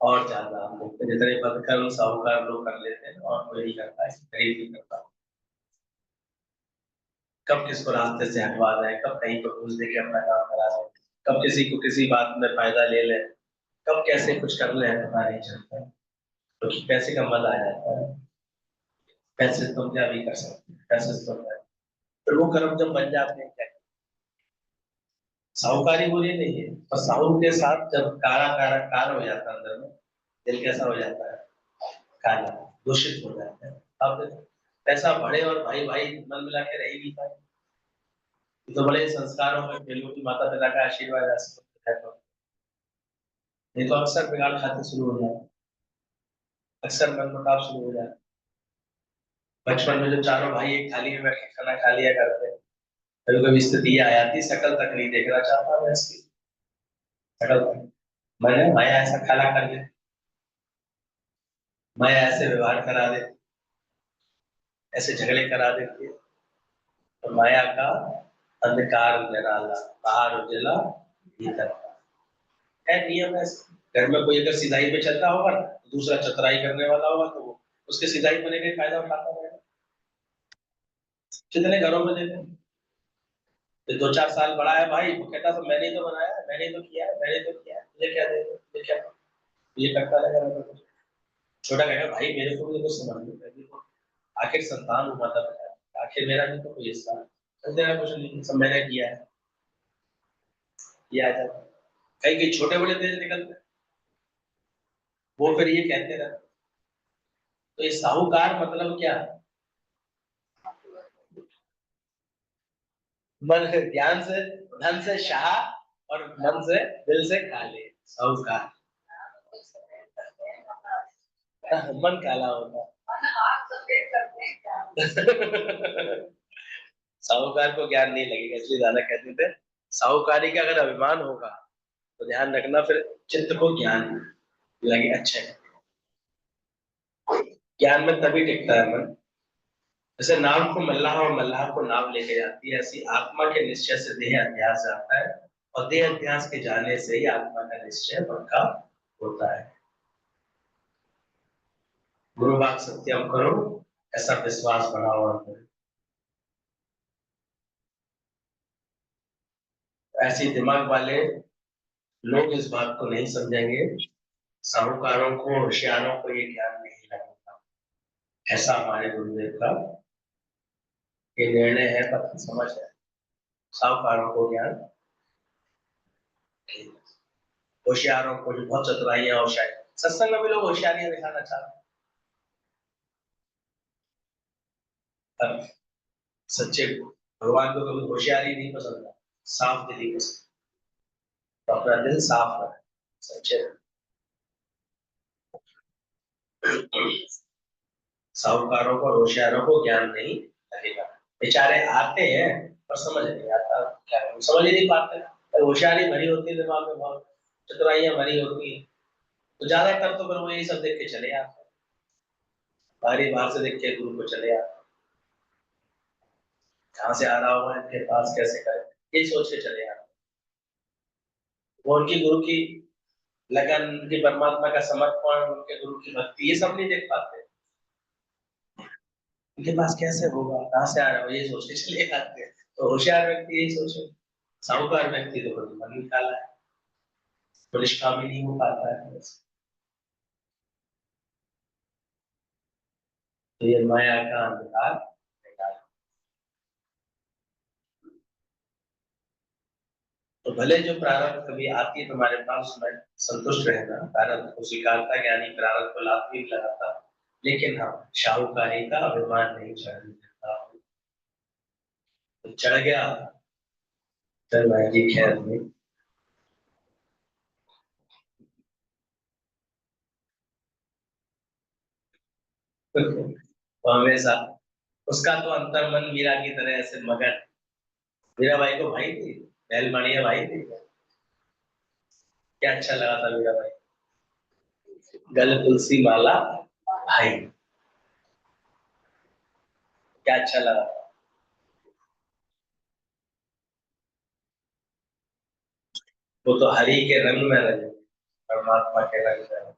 और ज्यादा हम लोग तो जितने बदकर्म साहूकार लोग कर लेते हैं और कोई नहीं करता है, गरीब नहीं करता। कब किसको रास्ते से हटवा दें, कब कहीं पर घूस दे के अपना काम करा दें, कब किसी को किसी बात में फायदा ले लें, कब कैसे कुछ कर ले पता नहीं चलता, क्योंकि तो पैसे का मजा आ जाता है। पैसे तो क्या भी कर सकते हैं, पैसे तो है, फिर वो कर्म जब बन जाते हैं क्या, साहूकारी बुरी नहीं है, पर साहू के साथ जब कारा कारा कार हो जाता है अंदर में, दिल कैसा हो जाता है, काला, दूषित हो जाता है। अब पैसा बढ़े और भाई भाई मन मिला के रह ही नहीं पाए। ये तो बड़े संस्कारों में खेलों की माता पिता का आशीर्वाद है तो, नहीं तो अक्सर बिगाड़ खाते शुरू हो जाए, अक्सर मन मुटाव शुरू हो जाए। बचपन में जो चारों भाई एक थाली में बैठ के खाना खा लिया करते, कभी कभी स्थिति आ जाती शकल तक नहीं देखना चाहता मैं इसकी, शकल तक मैंने माया ऐसा खाना कर दे, माया ऐसे व्यवहार करा दे, ऐसे झगड़े करा देती है। तो माया का अंधकार निराला, बाहर उजला भीतर है, नियम है। घर में कोई अगर सिधाई पे चलता होगा ना, तो दूसरा चतुराई करने वाला होगा तो वो उसके सिधाई होने का फायदा उठाता रहेगा। कितने घरों में देखो, ये 2-4 साल बड़ा है भाई, वो कहता तो मैंने ही तो बनाया, मैंने ही तो किया है, मैंने तो किया है, मुझे क्या दे दो, मुझे क्या, ये करता रहेगा मतलब। छोटा कहेगा भाई मेरे को भी तो कुछ समझ नहीं लगी, तो आखिर संतान हुआ था बेटा, आखिर मेरा भी तो कोई हिस्सा है, तो तेरा कुछ नहीं, सब मैंने किया है, किया जाता। कई कई छोटे बड़े तेज निकलते हैं, वो फिर ये कहते रहते। तो ये साहूकार मतलब क्या, मन से ध्यान से, धन से शाह और मन से दिल से काले, साहूकार। मन काला होता है। साहूकार को ज्ञान नहीं लगेगा, इसलिए ज्यादा कहते थे साहूकारी का अगर अभिमान होगा तो ध्यान रखना, फिर चित्त को ज्ञान लगे। अच्छा है, ज्ञान में तभी टिकता है मन, जैसे नाव को मल्लाह और मल्लाह को नाव लेके जाती है, ऐसी आत्मा के निश्चय से देह अध्यास जाता है, और देह अध्यास के जाने से ही आत्मा का निश्चय पक्का होता है। गुरु बात सत्यम करो, ऐसा विश्वास बनाओ और करो। ऐसे दिमाग वाले लोग इस बात को नहीं समझेंगे, साहूकारों को होशियारों को ये ज्ञान नहीं लगेगा। ऐसा हमारे गुरुदेव का ये निर्णय है, पर समझ है, साहूकारों को ज्ञान, होशियारों को जो बहुत चतुराइयां और शायद सत्संग में भी लोग होशियारी दिखाना चाहते हैं, पर सच्चे भगवान को कभी होशियारी नहीं पसंद है, साफ दिली पसंद। तो अपना दिल साफ रखें, सच्चे साहूकारों को और होशियारों को ज्ञान नहीं लगेगा। बेचारे आते हैं पर समझ नहीं आता, क्या है, समझ ही नहीं पाते। पर होशियारी भरी होती है दिमाग में, बहुत चतुराइयां भरी होती है, तो ज्यादातर तो फिर वो यही सब देख के चले आते हैं, बाहर से देख के गुरु को चले आते हैं, कहाँ से आ रहा होगा इनके पास, कैसे करें, ये सोच के चले आते हैं। वो उनकी गुरु की लगन, उनकी परमात्मा का समर्पण, उनके गुरु की भक्ति, ये सब नहीं देख पाते। उनके पास कैसे होगा, कहाँ से आ रहा है, ये सोच के चले आते हैं। तो होशियार व्यक्ति यही सोचे, साहूकार व्यक्ति तो कभी मन निकाला है, तो निष्काम ही नहीं हो पाता है। तो ये माया का अंधकार निकाल। तो भले जो प्रारब्ध कभी आती है तुम्हारे पास, उसमें संतुष्ट रहना, प्रारब्ध को स्वीकारता, ज्ञानी प्रारब्ध को लाभ भी लगाता, लेकिन हाँ, शाहूकारी का अभिमान नहीं चढ़ने देता। तो चढ़ गया, चल भाई जी खैर में। तो हमेशा उसका तो अंतर मन मीरा की तरह ऐसे मगन। मीरा भाई को भाई थी, बैल मानिया भाई थी, क्या अच्छा लगा था मीरा भाई, गल तुलसी माला भाई, क्या अच्छा लगा। वो तो हरि के रंग में रहे, परमात्मा के रंग में।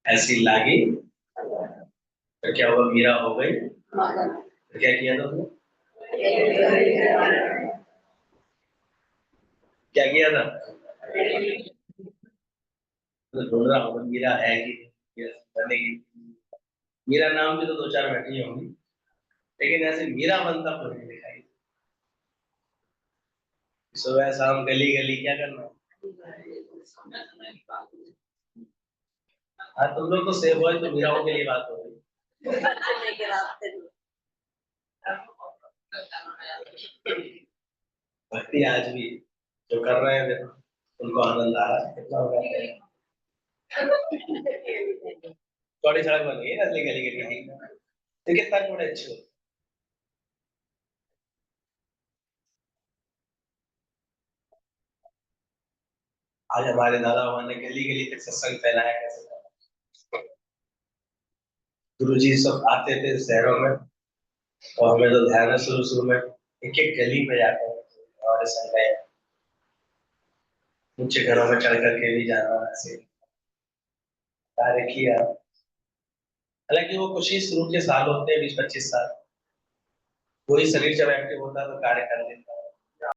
ऐसी लागी, तो क्या हुआ, मीरा हो गई, तो क्या किया था उसने, क्या किया था, तो ढूंढ रहा हूँ मीरा है कि नहीं, बनेगी। मीरा नाम की तो दो चार बैठी होंगी, लेकिन ऐसे मीरा बनता तो नहीं दिखाई। सुबह शाम गली गली क्या करना। हाँ, तुम लोग तो सेव हुए, तो मीराओं के लिए बात हो रही। भक्ति आज भी जो कर रहे हैं देखो, उनको आनंद आ रहा है, कितना हो रहा है। चौड़ी सड़क बन गई है, असली गली गली देखिए, तक बड़े अच्छे होते। आज हमारे दादा बाबा ने गली गली तक सत्संग फैलाया, कैसे फैलाया। गुरु जी सब आते थे शहरों में, और हमें तो ध्यान है शुरू शुरू में एक एक गली में जाकर हमारे संग गए, ऊंचे घरों में चढ़ करके भी जाना, ऐसे कार्य किया। हालांकि वो कुछ ही शुरू के साल होते हैं, 20-25 साल, वही शरीर जब एक्टिव होता है तो कार्य कर लेता है।